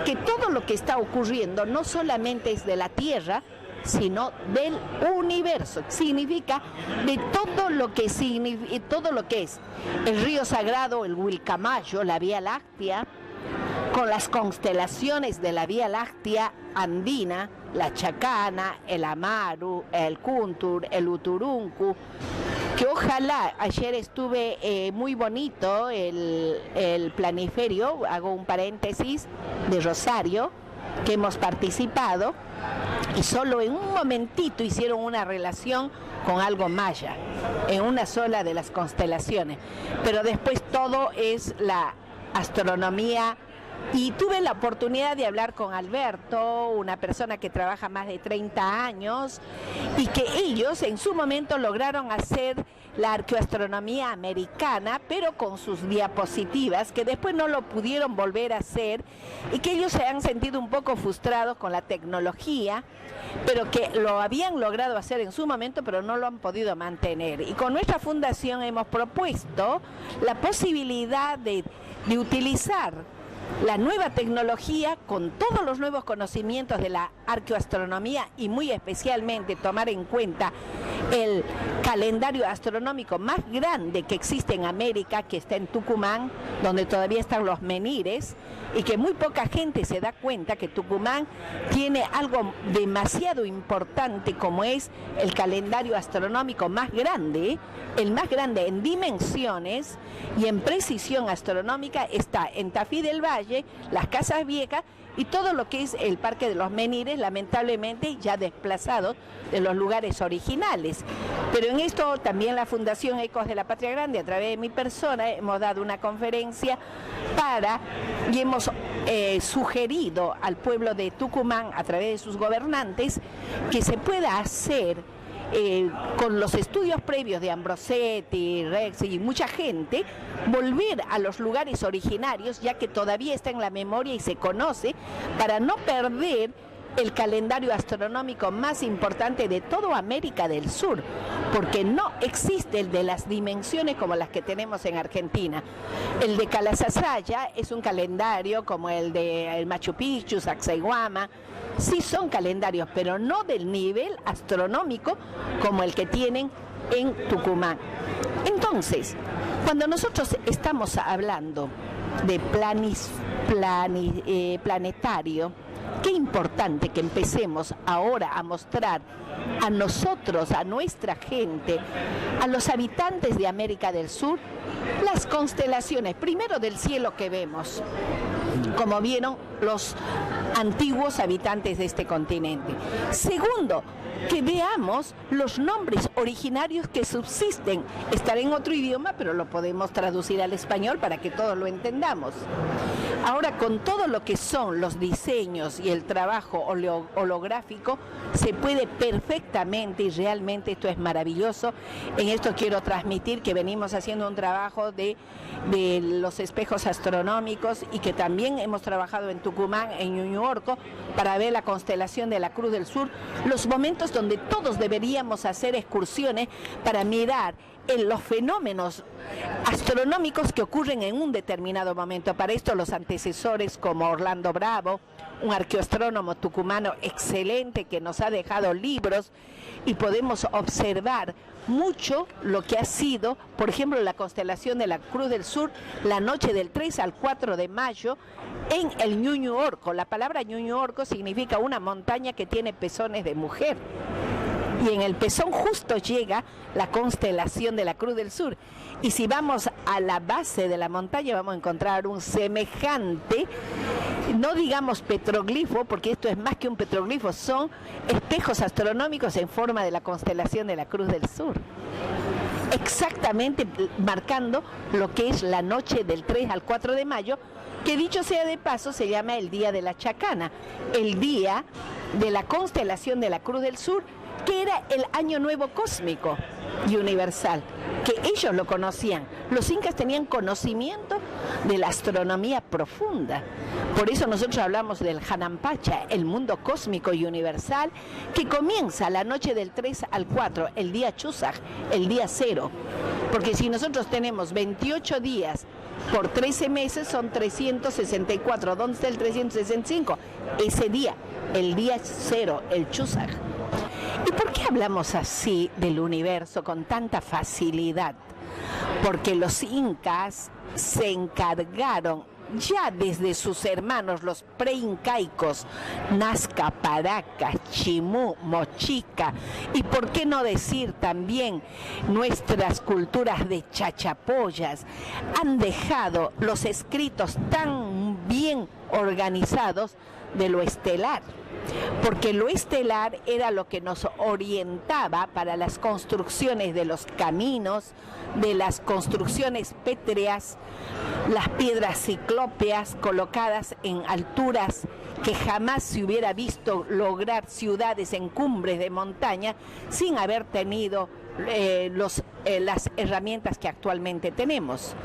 Speaker 7: Que todo lo que está ocurriendo no solamente es de la Tierra, sino del universo. Significa de todo lo que es el río sagrado, el Vilcamayo, la Vía Láctea, con las constelaciones de la Vía Láctea andina, la Chacana, el Amaru, el Kuntur, el Uturuncu, que ojalá, ayer estuve muy bonito el planiferio, hago un paréntesis, de Rosario, que hemos participado, y solo en un momentito hicieron una relación con algo maya, en una sola de las constelaciones, pero después todo es la astronomía. Y tuve la oportunidad de hablar con Alberto, una persona que trabaja más de 30 años, y que ellos en su momento lograron hacer la arqueoastronomía americana, pero con sus diapositivas, que después no lo pudieron volver a hacer, y que ellos se han sentido un poco frustrados con la tecnología, pero que lo habían logrado hacer en su momento, pero no lo han podido mantener. Y con nuestra fundación hemos propuesto la posibilidad de utilizar la nueva tecnología con todos los nuevos conocimientos de la arqueoastronomía y muy especialmente tomar en cuenta el calendario astronómico más grande que existe en América, que está en Tucumán, donde todavía están los menires, y que muy poca gente se da cuenta que Tucumán tiene algo demasiado importante como es el calendario astronómico más grande, el más grande en dimensiones y en precisión astronómica está en Tafí del Valle, las Casas Viejas y todo lo que es el Parque de los Menires, lamentablemente ya desplazados de los lugares originales. Pero en esto también la Fundación Ecos de la Patria Grande, a través de mi persona, hemos dado una conferencia y hemos sugerido al pueblo de Tucumán, a través de sus gobernantes, que se pueda hacer con los estudios previos de Ambrosetti, Rex y mucha gente, volver a los lugares originarios, ya que todavía está en la memoria y se conoce, para no perder el calendario astronómico más importante de toda América del Sur, porque no existe el de las dimensiones como las que tenemos en Argentina. El de Calasasaya es un calendario como el de Machu Picchu, Sacsayhuama. Sí son calendarios, pero no del nivel astronómico como el que tienen en Tucumán. Entonces, cuando nosotros estamos hablando de planetario, qué importante que empecemos ahora a mostrar a nosotros, a nuestra gente, a los habitantes de América del Sur, las constelaciones, primero del cielo que vemos, como vieron los antiguos habitantes de este continente. Segundo, que veamos los nombres originarios que subsisten. Estará en otro idioma, pero lo podemos traducir al español para que todos lo entendamos. Ahora, con todo lo que son los diseños y el trabajo holográfico, se puede perfectamente, y realmente esto es maravilloso. En esto quiero transmitir que venimos haciendo un trabajo de los espejos astronómicos y que también hemos trabajado en Tucumán, en Ñuñuorco, para ver la constelación de la Cruz del Sur, los momentos donde todos deberíamos hacer excursiones para mirar en los fenómenos astronómicos que ocurren en un determinado momento. Para esto los antecesores como Orlando Bravo, un arqueoastrónomo tucumano excelente que nos ha dejado libros, y podemos observar mucho lo que ha sido, por ejemplo, la constelación de la Cruz del Sur, la noche del 3 al 4 de mayo, en el Ñuñu Orco. La palabra Ñuñu Orco significa una montaña que tiene pezones de mujer. Y en el pezón justo llega la constelación de la Cruz del Sur. Y si vamos a la base de la montaña vamos a encontrar un semejante, no digamos petroglifo, porque esto es más que un petroglifo, son espejos astronómicos en forma de la constelación de la Cruz del Sur. Exactamente marcando lo que es la noche del 3 al 4 de mayo, que dicho sea de paso se llama el Día de la Chacana, el día de la constelación de la Cruz del Sur, que era el año nuevo cósmico y universal, que ellos lo conocían. Los incas tenían conocimiento de la astronomía profunda. Por eso nosotros hablamos del Hanampacha, el mundo cósmico y universal, que comienza la noche del 3 al 4, el día Chusak, el día cero. Porque si nosotros tenemos 28 días por 13 meses, son 364. ¿Dónde está el 365? Ese día, el día cero, el Chusak. ¿Y por qué hablamos así del universo con tanta facilidad? Porque los incas se encargaron ya desde sus hermanos, los preincaicos, Nazca, Paraca, Chimú, Mochica, y por qué no decir también nuestras culturas de chachapoyas, han dejado los escritos tan bien organizados de lo estelar. Porque lo estelar era lo que nos orientaba para las construcciones de los caminos, de las construcciones pétreas, las piedras ciclópeas colocadas en alturas que jamás se hubiera visto lograr ciudades en cumbres de montaña sin haber tenido las herramientas que actualmente tenemos.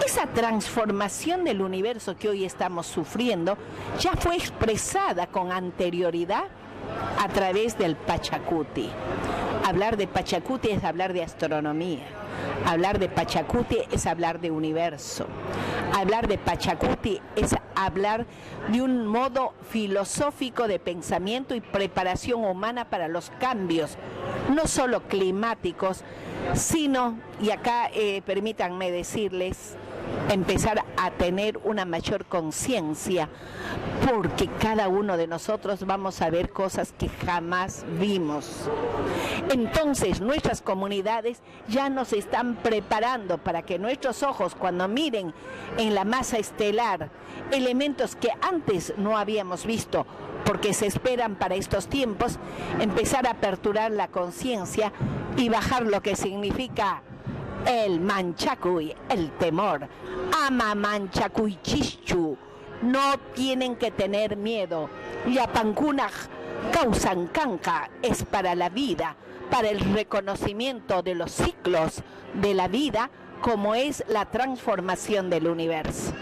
Speaker 7: Esa transformación del universo que hoy estamos sufriendo ya fue expresada con anterioridad a través del Pachacuti. Hablar de Pachacuti es hablar de astronomía. Hablar de Pachacuti es hablar de universo. Hablar de Pachacuti es hablar de un modo filosófico de pensamiento y preparación humana para los cambios, no solo climáticos, sino, y acá permítanme decirles, empezar a tener una mayor conciencia, porque cada uno de nosotros vamos a ver cosas que jamás vimos. Entonces nuestras comunidades ya nos están preparando para que nuestros ojos, cuando miren en la masa estelar elementos que antes no habíamos visto, porque se esperan para estos tiempos, empezar a aperturar la conciencia y bajar lo que significa el manchacuy, el temor. Ama manchacuy chichu, no tienen que tener miedo. Yapancunaj causan canca, es para la vida, para el reconocimiento de los ciclos de la vida, como es la transformación del universo.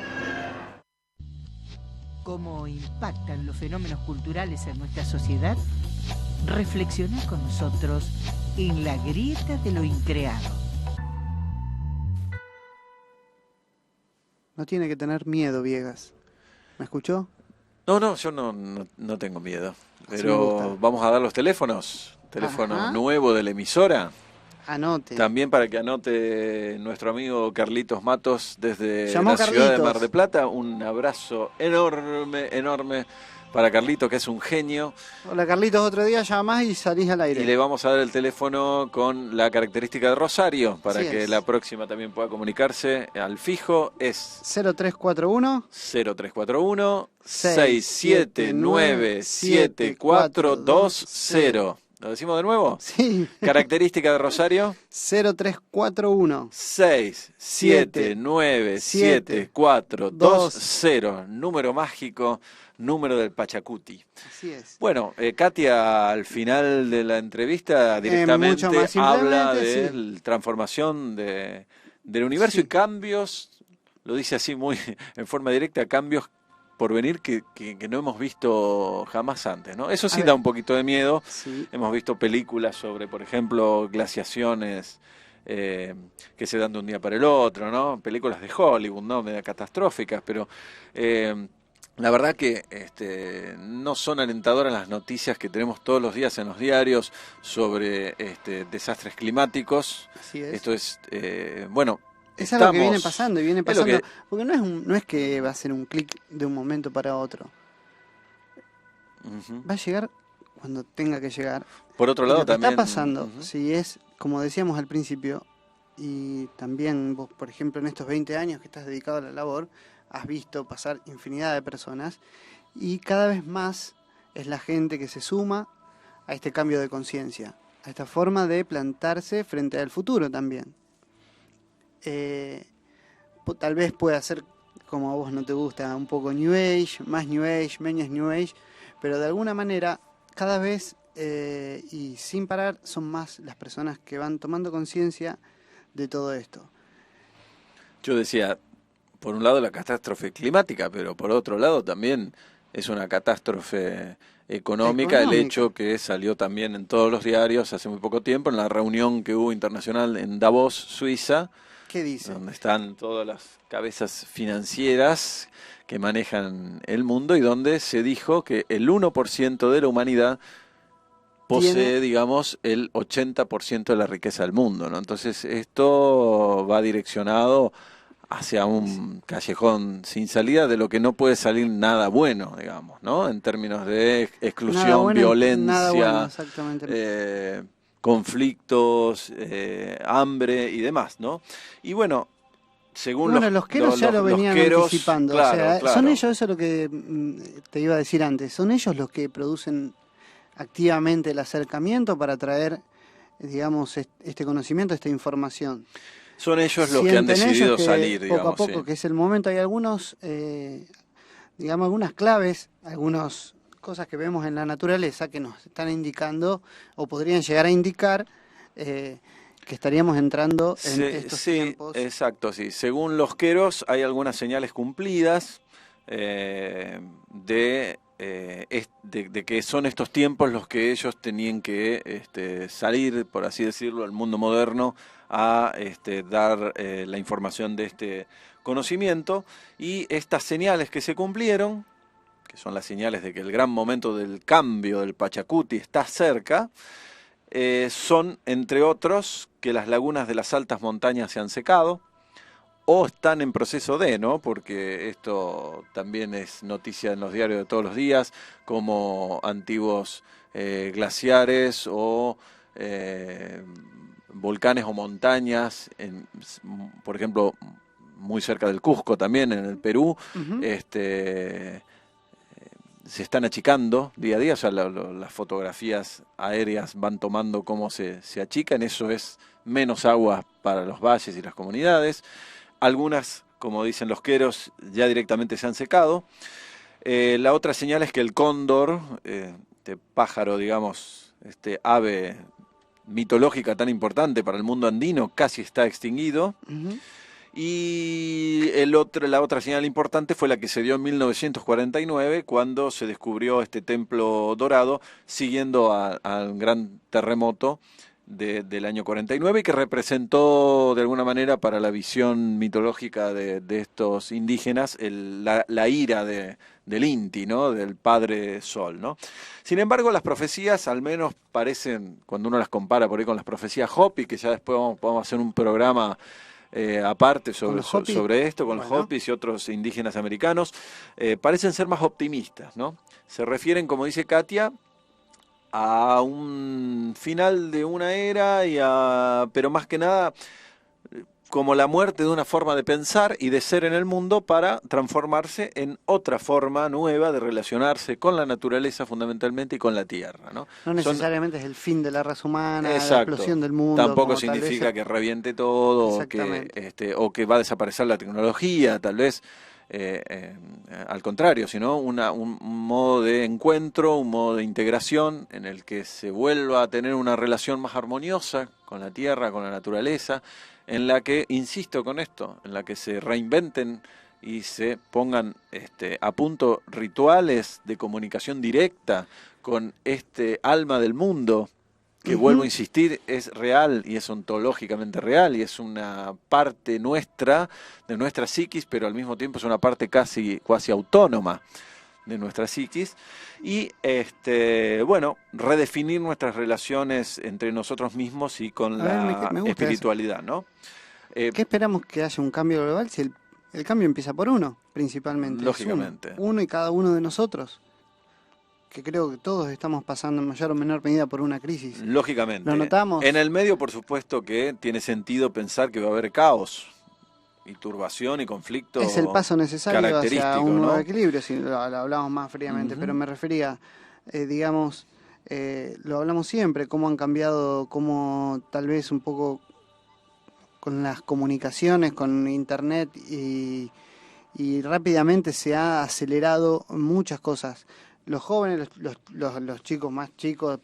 Speaker 8: ¿Cómo impactan los fenómenos culturales en nuestra sociedad? Reflexiona con nosotros en La Grieta de lo Increado.
Speaker 3: No tiene que tener miedo, Viegas. ¿Me escuchó?
Speaker 2: No, yo no tengo miedo. Pero vamos a dar los teléfonos. Teléfono nuevo de la emisora.
Speaker 3: Anote.
Speaker 2: También para que anote nuestro amigo Carlitos Matos desde la ciudad de Mar del Plata. Un abrazo enorme para Carlitos, que es un genio.
Speaker 3: Hola Carlitos, otro día llamás y salís al aire.
Speaker 2: Y le vamos a dar el teléfono con la característica de Rosario, para que la próxima también pueda comunicarse al fijo. Es
Speaker 3: 0341
Speaker 2: 679 7420. ¿Lo decimos de nuevo?
Speaker 3: Sí.
Speaker 2: Característica de Rosario.
Speaker 3: 0341
Speaker 2: 679 7420. Número mágico, número del Pachacuti.
Speaker 3: Así es.
Speaker 2: Bueno, Katia al final de la entrevista directamente habla de la transformación del universo y cambios, lo dice así muy en forma directa, cambios por venir que no hemos visto jamás antes, ¿no? Eso sí da un poquito de miedo. Sí. Hemos visto películas sobre, por ejemplo, glaciaciones que se dan de un día para el otro, ¿no? Películas de Hollywood, ¿no? Media catastróficas, pero la verdad que no son alentadoras las noticias que tenemos todos los días en los diarios sobre desastres climáticos.
Speaker 3: Así es.
Speaker 2: Esto es, bueno...
Speaker 3: Es algo que viene pasando y viene pasando, porque no es que va a ser un clic de un momento para otro. Va a llegar cuando tenga que llegar.
Speaker 2: Por otro lado, también
Speaker 3: está pasando, si es, como decíamos al principio, y también vos, por ejemplo, en estos 20 años que estás dedicado a la labor, has visto pasar infinidad de personas, y cada vez más es la gente que se suma a este cambio de conciencia, a esta forma de plantarse frente al futuro también. Tal vez pueda ser, como a vos no te gusta, un poco New Age, más New Age, menos New Age, pero de alguna manera cada vez y sin parar son más las personas que van tomando conciencia de todo esto.
Speaker 2: Yo decía, por un lado la catástrofe climática, pero por otro lado también es una catástrofe económica, el hecho que salió también en todos los diarios hace muy poco tiempo, en la reunión que hubo internacional en Davos, Suiza.
Speaker 3: ¿Qué dice?
Speaker 2: Donde están todas las cabezas financieras que manejan el mundo y donde se dijo que el 1% de la humanidad posee, digamos, el 80% de la riqueza del mundo, ¿no? Entonces esto va direccionado hacia un callejón sin salida de lo que no puede salir nada bueno, digamos, ¿no? En términos de exclusión, violencia, conflictos, hambre y demás, ¿no? Y bueno, según
Speaker 3: los queros ya lo venían anticipando, claro, o sea, son ellos, eso es lo que te iba a decir antes, son ellos los que producen activamente el acercamiento para traer, digamos, este conocimiento, esta información.
Speaker 2: Son ellos los que han decidido salir, digamos.
Speaker 3: Poco a poco, que es el momento, hay algunos, digamos, algunas claves, algunas cosas que vemos en la naturaleza que nos están indicando o podrían llegar a indicar que estaríamos entrando en estos tiempos.
Speaker 2: Exacto, sí. Según los queros hay algunas señales cumplidas de que son estos tiempos los que ellos tenían que salir, por así decirlo, al mundo moderno a dar la información de este conocimiento, y estas señales que se cumplieron, que son las señales de que el gran momento del cambio del Pachacuti está cerca, son, entre otros, que las lagunas de las altas montañas se han secado, o están en proceso de, ¿no? Porque esto también es noticia en los diarios de todos los días, como antiguos glaciares o volcanes o montañas, por ejemplo, muy cerca del Cusco también, en el Perú, se están achicando día a día, o sea, las fotografías aéreas van tomando cómo se achican, eso es menos agua para los valles y las comunidades. Algunas, como dicen los queros, ya directamente se han secado. La otra señal es que el cóndor, este pájaro, digamos, ave mitológica tan importante para el mundo andino, casi está extinguido. Y la otra señal importante fue la que se dio en 1949, cuando se descubrió este templo dorado, siguiendo al gran terremoto del año 49, y que representó de alguna manera para la visión mitológica de estos indígenas la ira del Inti, ¿no? Del Padre Sol, ¿no? Sin embargo, las profecías al menos parecen, cuando uno las compara por ahí con las profecías Hopi, que ya después podemos hacer un programa aparte sobre esto, con los Hopis y otros indígenas americanos, parecen ser más optimistas, ¿no? Se refieren, como dice Katia, a un final de una era, pero más que nada como la muerte de una forma de pensar y de ser en el mundo para transformarse en otra forma nueva de relacionarse con la naturaleza fundamentalmente y con la tierra, ¿no?
Speaker 3: No necesariamente es el fin de la raza humana, la explosión del mundo.
Speaker 2: Tampoco significa que reviente todo o que va a desaparecer la tecnología, tal vez. Al contrario, sino un modo de encuentro, un modo de integración en el que se vuelva a tener una relación más armoniosa con la tierra, con la naturaleza, en la que, insisto con esto, en la que se reinventen y se pongan a punto rituales de comunicación directa con este alma del mundo, que vuelvo a insistir, es real y es ontológicamente real y es una parte nuestra, de nuestra psiquis, pero al mismo tiempo es una parte casi autónoma de nuestra psiquis. Y bueno, redefinir nuestras relaciones entre nosotros mismos y con la espiritualidad, ¿no?
Speaker 3: ¿Qué esperamos que haya un cambio global si el cambio empieza por uno, principalmente?
Speaker 2: Lógicamente.
Speaker 3: Uno y cada uno de nosotros, que creo que todos estamos pasando en mayor o menor medida por una crisis.
Speaker 2: Lógicamente.
Speaker 3: ¿Lo notamos?
Speaker 2: En el medio, por supuesto, que tiene sentido pensar que va a haber caos y turbación y conflicto.
Speaker 3: Es el paso necesario hacia un nuevo equilibrio, si lo hablamos más fríamente, pero me refería, digamos, lo hablamos siempre, cómo han cambiado, cómo tal vez un poco con las comunicaciones, con internet y rápidamente se ha acelerado muchas cosas. Los jóvenes, los chicos más chicos,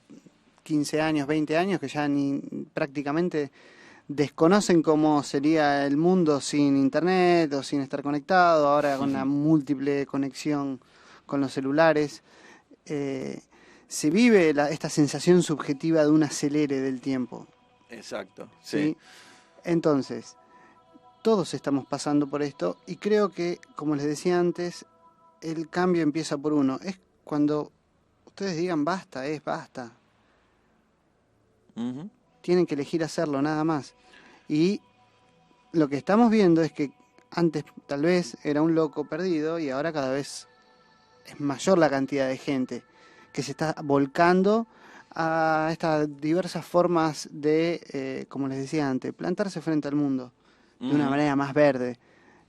Speaker 3: 15 años, 20 años, que ya prácticamente desconocen cómo sería el mundo sin internet o sin estar conectado, ahora con la múltiple conexión con los celulares. Se vive esta sensación subjetiva de un acelere del tiempo.
Speaker 2: Exacto,
Speaker 3: sí. Entonces, todos estamos pasando por esto y creo que, como les decía antes, el cambio empieza por uno. Es cuando ustedes digan basta, basta. Tienen que elegir hacerlo, nada más. Y lo que estamos viendo es que antes tal vez era un loco perdido y ahora cada vez es mayor la cantidad de gente que se está volcando a estas diversas formas de, como les decía antes, plantarse frente al mundo de una manera más verde.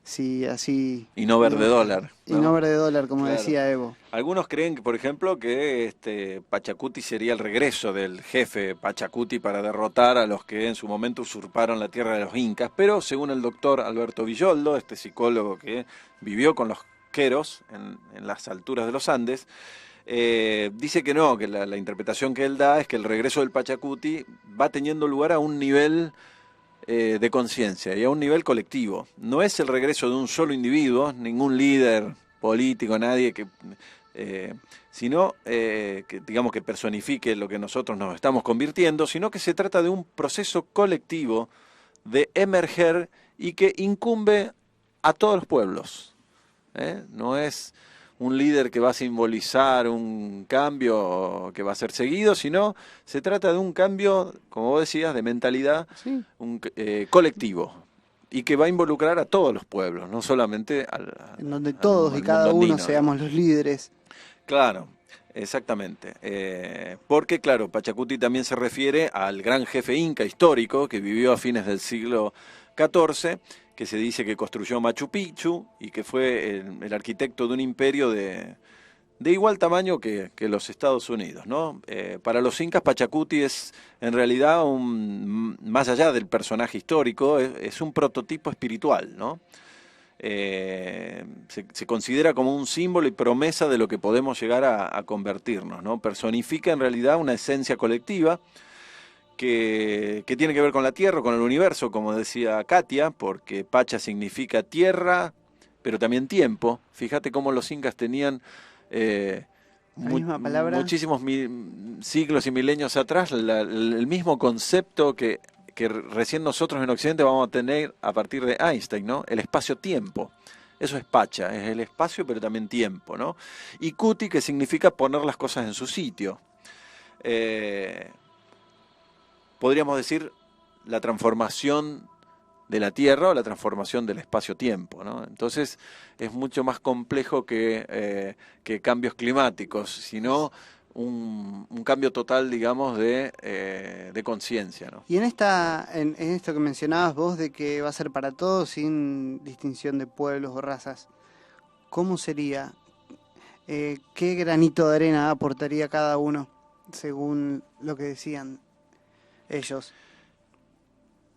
Speaker 3: Sí, así.
Speaker 2: Y no verde dólar.
Speaker 3: Y no verde dólar, como decía Evo.
Speaker 2: Algunos creen, por ejemplo, que Pachacuti sería el regreso del jefe Pachacuti para derrotar a los que en su momento usurparon la tierra de los incas, pero según el doctor Alberto Villoldo, psicólogo que vivió con los queros en las alturas de los Andes, dice que no, que la interpretación que él da es que el regreso del Pachacuti va teniendo lugar a un nivel de conciencia y a un nivel colectivo. No es el regreso de un solo individuo, ningún líder político, nadie sino que digamos que personifique lo que nosotros nos estamos convirtiendo, sino que se trata de un proceso colectivo de emerger y que incumbe a todos los pueblos. No es un líder que va a simbolizar un cambio que va a ser seguido, sino se trata de un cambio, como vos decías, de mentalidad colectivo y que va a involucrar a todos los pueblos, no solamente
Speaker 3: en donde todos y cada uno seamos los líderes.
Speaker 2: Claro, exactamente. Porque, claro, Pachacuti también se refiere al gran jefe inca histórico que vivió a fines del siglo XIV, que se dice que construyó Machu Picchu y que fue el arquitecto de un imperio de igual tamaño que los Estados Unidos, ¿no? Para los incas, Pachacuti es en realidad, más allá del personaje histórico, es un prototipo espiritual, ¿no? Se considera como un símbolo y promesa de lo que podemos llegar a convertirnos, ¿no? Personifica en realidad una esencia colectiva que tiene que ver con la tierra, con el universo, como decía Katia, porque Pacha significa tierra, pero también tiempo. Fíjate cómo los incas tenían muchísimos siglos y milenios atrás el mismo concepto que recién nosotros en Occidente vamos a tener a partir de Einstein, ¿no? El espacio-tiempo. Eso es Pacha, es el espacio pero también tiempo, ¿no? Y Kuti, que significa poner las cosas en su sitio. Podríamos decir la transformación de la Tierra o la transformación del espacio-tiempo, ¿no? Entonces es mucho más complejo que cambios climáticos, sino un cambio total, digamos, de conciencia, ¿no?
Speaker 3: Y en esto que mencionabas vos de que va a ser para todos sin distinción de pueblos o razas, ¿cómo sería? ¿Qué granito de arena aportaría cada uno según lo que decían ellos?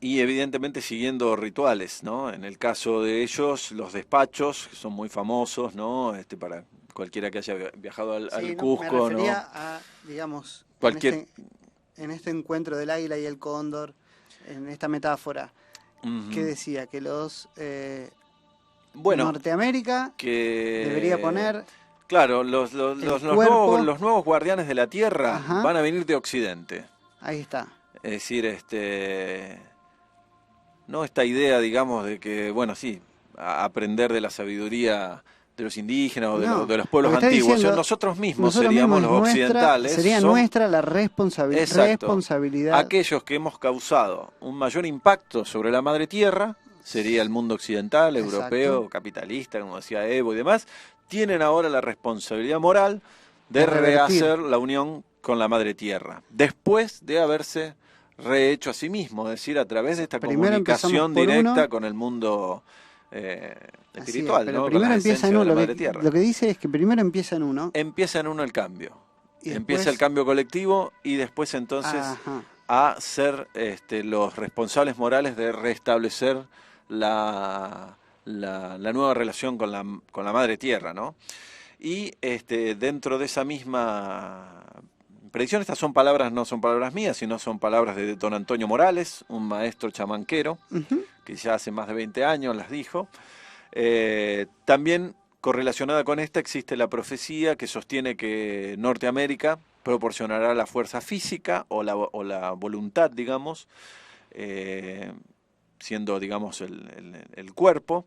Speaker 2: Y evidentemente siguiendo rituales, ¿no? En el caso de ellos, los despachos, que son muy famosos, ¿no? Para cualquiera que haya viajado al Cusco,
Speaker 3: me refería a, digamos, en este encuentro del águila y el cóndor, en esta metáfora, ¿qué decía? Que los Norteamérica debería poner...
Speaker 2: Claro, los nuevos guardianes de la Tierra van a venir de Occidente.
Speaker 3: Ahí está.
Speaker 2: Es decir, no esta idea, digamos, de que, bueno, sí, aprender de la sabiduría de los indígenas o de los pueblos antiguos. Diciendo, nosotros mismos seríamos los occidentales.
Speaker 3: Sería nuestra la responsabilidad.
Speaker 2: Aquellos que hemos causado un mayor impacto sobre la madre tierra, sería el mundo occidental, europeo, capitalista, como decía Evo y demás, tienen ahora la responsabilidad moral de rehacer la unión con la madre tierra, después de haberse rehecho a sí mismo, es decir, a través de esta comunicación directa con el mundo espiritual,
Speaker 3: pero
Speaker 2: ¿no?
Speaker 3: Primero empieza en uno. Lo que dice es que primero empieza en uno.
Speaker 2: Empieza en uno el cambio. Empieza el cambio colectivo y después entonces a ser los responsables morales de restablecer la nueva relación con la madre tierra, ¿no? Y dentro de esa misma predicción, estas son palabras, no son palabras mías, sino son palabras de don Antonio Morales, un maestro chamanquero, que ya hace más de 20 años las dijo. También correlacionada con esta existe la profecía que sostiene que Norteamérica proporcionará la fuerza física o la voluntad, digamos, siendo, digamos, el cuerpo.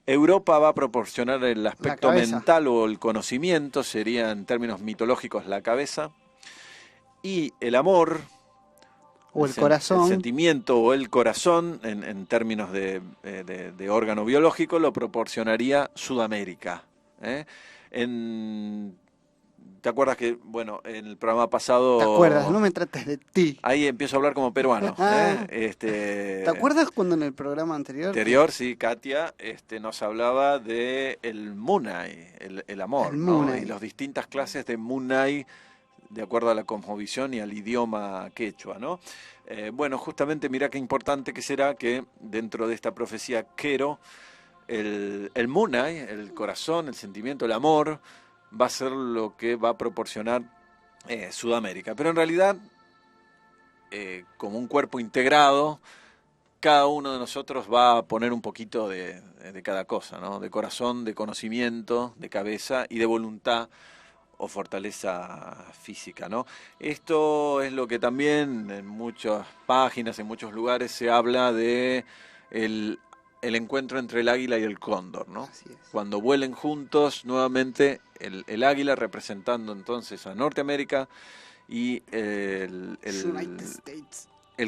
Speaker 2: Europa va a proporcionar el aspecto mental o el conocimiento, sería en términos mitológicos la cabeza. Y el amor,
Speaker 3: o el corazón,
Speaker 2: el sentimiento o el corazón, en términos de órgano biológico, lo proporcionaría Sudamérica. ¿Te acuerdas que, bueno, en el programa pasado...
Speaker 3: ¿Te acuerdas? No me trates de ti.
Speaker 2: Ahí empiezo a hablar como peruano.
Speaker 3: ¿Te acuerdas cuando en el programa anterior?
Speaker 2: Sí, Katia nos hablaba de el Munay, el amor, ¿no? Y las distintas clases de Munay, de acuerdo a la cosmovisión y al idioma quechua, ¿no? Bueno, justamente mira qué importante que será que dentro de esta profecía Quero, el Munay, el corazón, el sentimiento, el amor, va a ser lo que va a proporcionar Sudamérica. Pero en realidad, como un cuerpo integrado, cada uno de nosotros va a poner un poquito de cada cosa, ¿no? De corazón, de conocimiento, de cabeza y de voluntad o fortaleza física, ¿no? Esto es lo que también en muchas páginas, en muchos lugares se habla de el encuentro entre el águila y el cóndor, ¿no? Cuando vuelen juntos, nuevamente el águila representando entonces a Norteamérica y el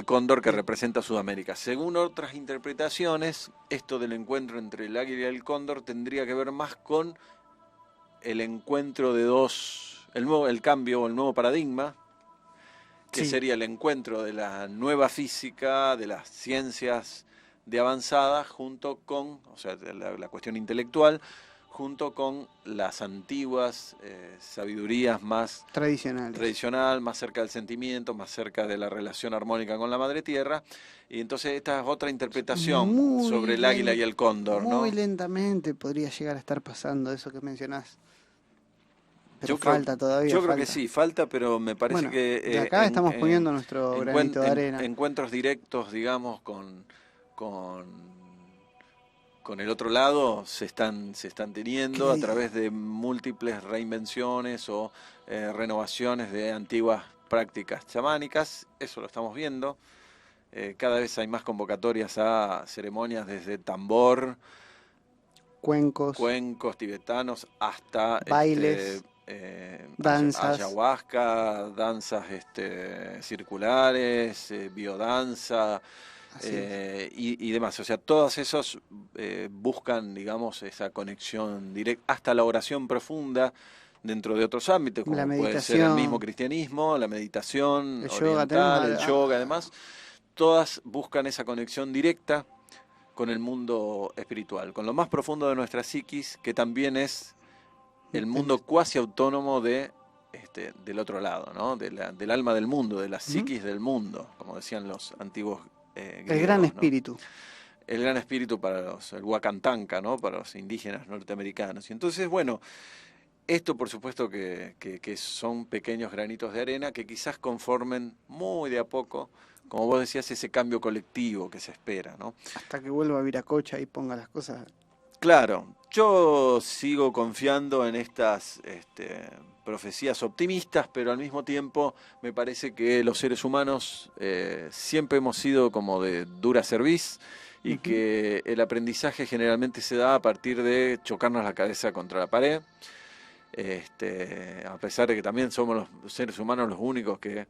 Speaker 2: cóndor que representa a Sudamérica. Según otras interpretaciones, esto del encuentro entre el águila y el cóndor tendría que ver más con el encuentro de el cambio o el nuevo paradigma, que sería el encuentro de la nueva física, de las ciencias de avanzada, junto con, o sea, la cuestión intelectual, junto con las antiguas sabidurías más tradicional, más cerca del sentimiento, más cerca de la relación armónica con la madre tierra. Y entonces esta es otra interpretación sobre el águila y el cóndor, ¿no?
Speaker 3: Muy lentamente podría llegar a estar pasando eso que mencionás. Pero falta todavía.
Speaker 2: Yo creo que sí, falta, pero me parece que...
Speaker 3: de acá estamos poniendo nuestro granito de arena.
Speaker 2: Encuentros directos, digamos, con el otro lado se están teniendo a través de múltiples reinvenciones o renovaciones de antiguas prácticas chamánicas. Eso lo estamos viendo. Cada vez hay más convocatorias a ceremonias desde tambor,
Speaker 3: cuencos
Speaker 2: tibetanos, hasta
Speaker 3: bailes, danzas,
Speaker 2: ayahuasca, danzas circulares, biodanza, y demás. O sea, todas esos buscan, digamos, esa conexión directa, hasta la oración profunda dentro de otros ámbitos, como puede ser el mismo cristianismo, la meditación oriental, el yoga, además. Todas buscan esa conexión directa con el mundo espiritual, con lo más profundo de nuestra psiquis, que también es el mundo cuasi autónomo del otro lado, ¿no? Del alma del mundo, de la psiquis del mundo, como decían los antiguos griegos,
Speaker 3: el gran espíritu.
Speaker 2: ¿no? El gran espíritu para el Huacantanca, ¿no? Para los indígenas norteamericanos. Y entonces, bueno, esto por supuesto que son pequeños granitos de arena que quizás conformen muy de a poco, como vos decías, ese cambio colectivo que se espera, ¿no?
Speaker 3: Hasta que vuelva a Viracocha y ponga las cosas
Speaker 2: Claro, yo sigo confiando en estas profecías optimistas, pero al mismo tiempo me parece que los seres humanos siempre hemos sido como de dura cerviz y que el aprendizaje generalmente se da a partir de chocarnos la cabeza contra la pared. A pesar de que también somos los seres humanos los únicos que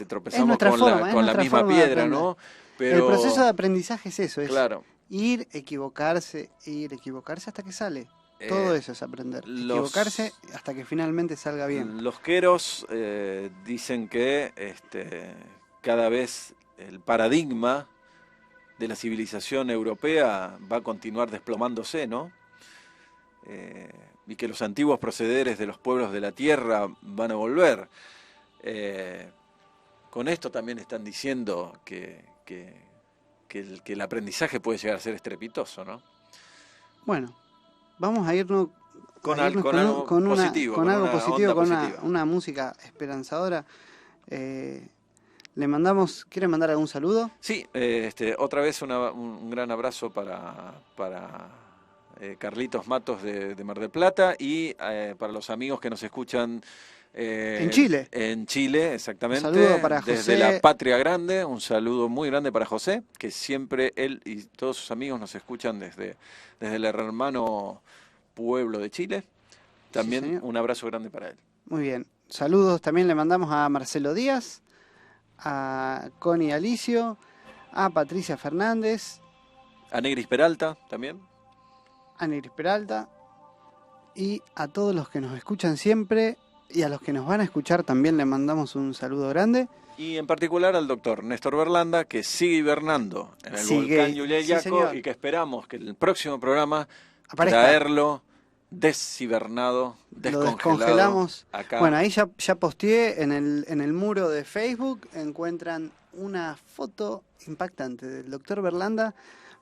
Speaker 2: tropezamos con la misma piedra, ¿no? Pero
Speaker 3: el proceso de aprendizaje es eso, es
Speaker 2: claro.
Speaker 3: ir, equivocarse hasta que sale. Todo eso es aprender. Equivocarse hasta que finalmente salga bien.
Speaker 2: Los queros dicen que cada vez el paradigma de la civilización europea va a continuar desplomándose, ¿no? Y que los antiguos procederes de los pueblos de la tierra van a volver. Con esto también están diciendo que el aprendizaje puede llegar a ser estrepitoso, ¿no?
Speaker 3: Bueno, vamos a irnos
Speaker 2: con algo positivo,
Speaker 3: con una música esperanzadora. ¿Quiere mandar algún saludo?
Speaker 2: Sí, otra vez un gran abrazo para Carlitos Matos de Mar del Plata y para los amigos que nos escuchan
Speaker 3: en Chile.
Speaker 2: En Chile, exactamente.
Speaker 3: Un saludo para José.
Speaker 2: Desde la Patria Grande, un saludo muy grande para José, que siempre él y todos sus amigos nos escuchan desde el hermano pueblo de Chile. También sí, un abrazo grande para él.
Speaker 3: Muy bien. Saludos también le mandamos a Marcelo Díaz, a Connie Alicio, a Patricia Fernández.
Speaker 2: A Negris Peralta también.
Speaker 3: A Negris Peralta. Y a todos los que nos escuchan siempre y a los que nos van a escuchar también le mandamos un saludo grande.
Speaker 2: Y en particular al doctor Néstor Berlanda, que sigue hibernando en el volcán Yuliayaco y que esperamos que el próximo programa traerlo deshibernado, descongelado.
Speaker 3: Lo descongelamos.
Speaker 2: Acá.
Speaker 3: Bueno, ahí ya posteé en el muro de Facebook, encuentran una foto impactante del doctor Berlanda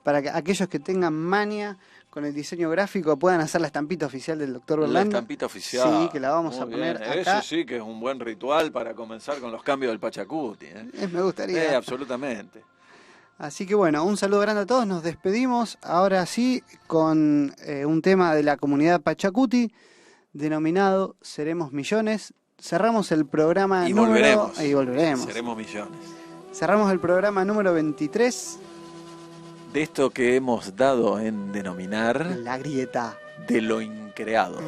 Speaker 3: para que aquellos que tengan mania con el diseño gráfico puedan hacer la estampita oficial del doctor Berlanda.
Speaker 2: La estampita oficial.
Speaker 3: Sí, que la vamos a poner acá.
Speaker 2: Eso sí que es un buen ritual para comenzar con los cambios del Pachacuti.
Speaker 3: Me gustaría.
Speaker 2: Absolutamente.
Speaker 3: Así que bueno, un saludo grande a todos. Nos despedimos ahora sí con un tema de la comunidad Pachacuti denominado Seremos Millones. Cerramos el programa
Speaker 2: y volveremos.
Speaker 3: Seremos Millones. Cerramos el programa número 23.
Speaker 2: De esto que hemos dado en denominar
Speaker 3: La Grieta
Speaker 2: de lo Increado.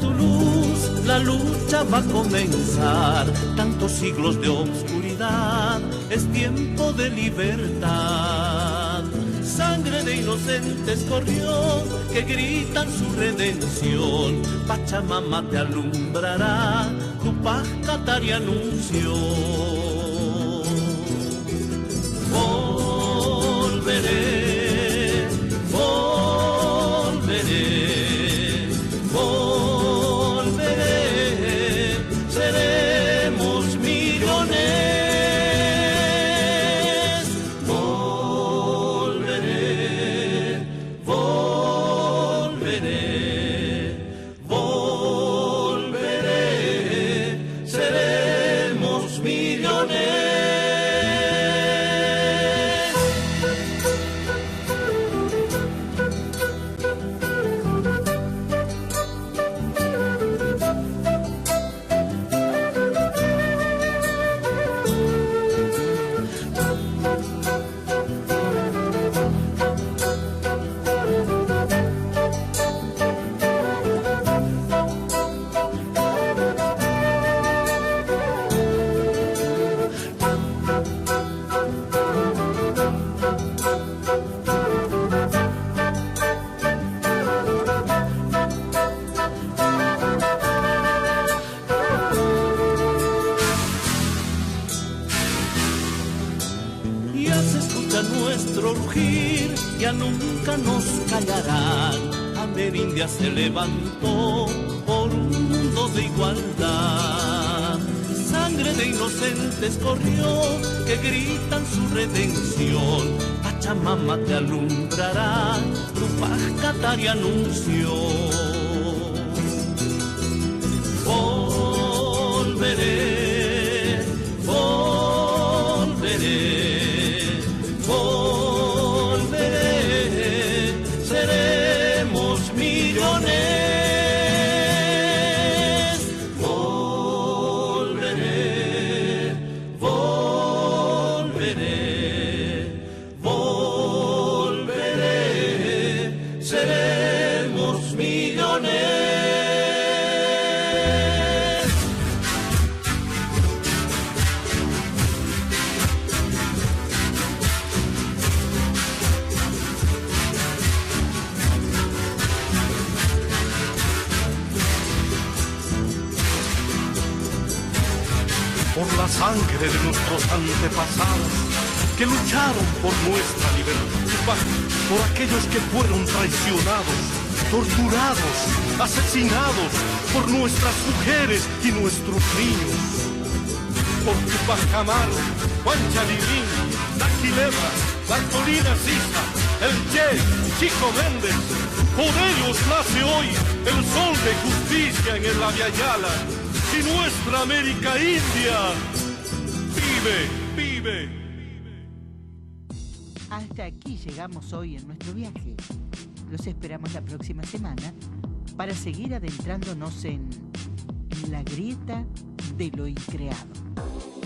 Speaker 9: Tu luz, la lucha va a comenzar. Tantos siglos de obscuridad, es tiempo de libertad. Sangre de inocentes corrió, que gritan su redención. Pachamama te alumbrará, tu paz cantar y anunció. Volveré, volveré. Seremos millones. Volveré, volveré, volveré. Seremos millones. morir, ya nunca nos callarán. Amerindia se levantó por un mundo de igualdad. Sangre de inocentes corrió, que gritan su redención. Pachamama te alumbrará, Tupac Katari anunció. Volveré, volveré, volveré, seremos millones.
Speaker 10: Sangre de nuestros antepasados que lucharon por nuestra libertad, por aquellos que fueron traicionados, torturados, asesinados, por nuestras mujeres y nuestros niños, por Tupac Amaru, Juan Chalilín, Daquileva, Bartolina Sisa, el Che, Chico Méndez. Por ellos nace hoy el sol de justicia en el Abya Yala y nuestra América India. Vive.
Speaker 8: Hasta aquí llegamos hoy en nuestro viaje. Los esperamos la próxima semana para seguir adentrándonos en la grieta de lo increado.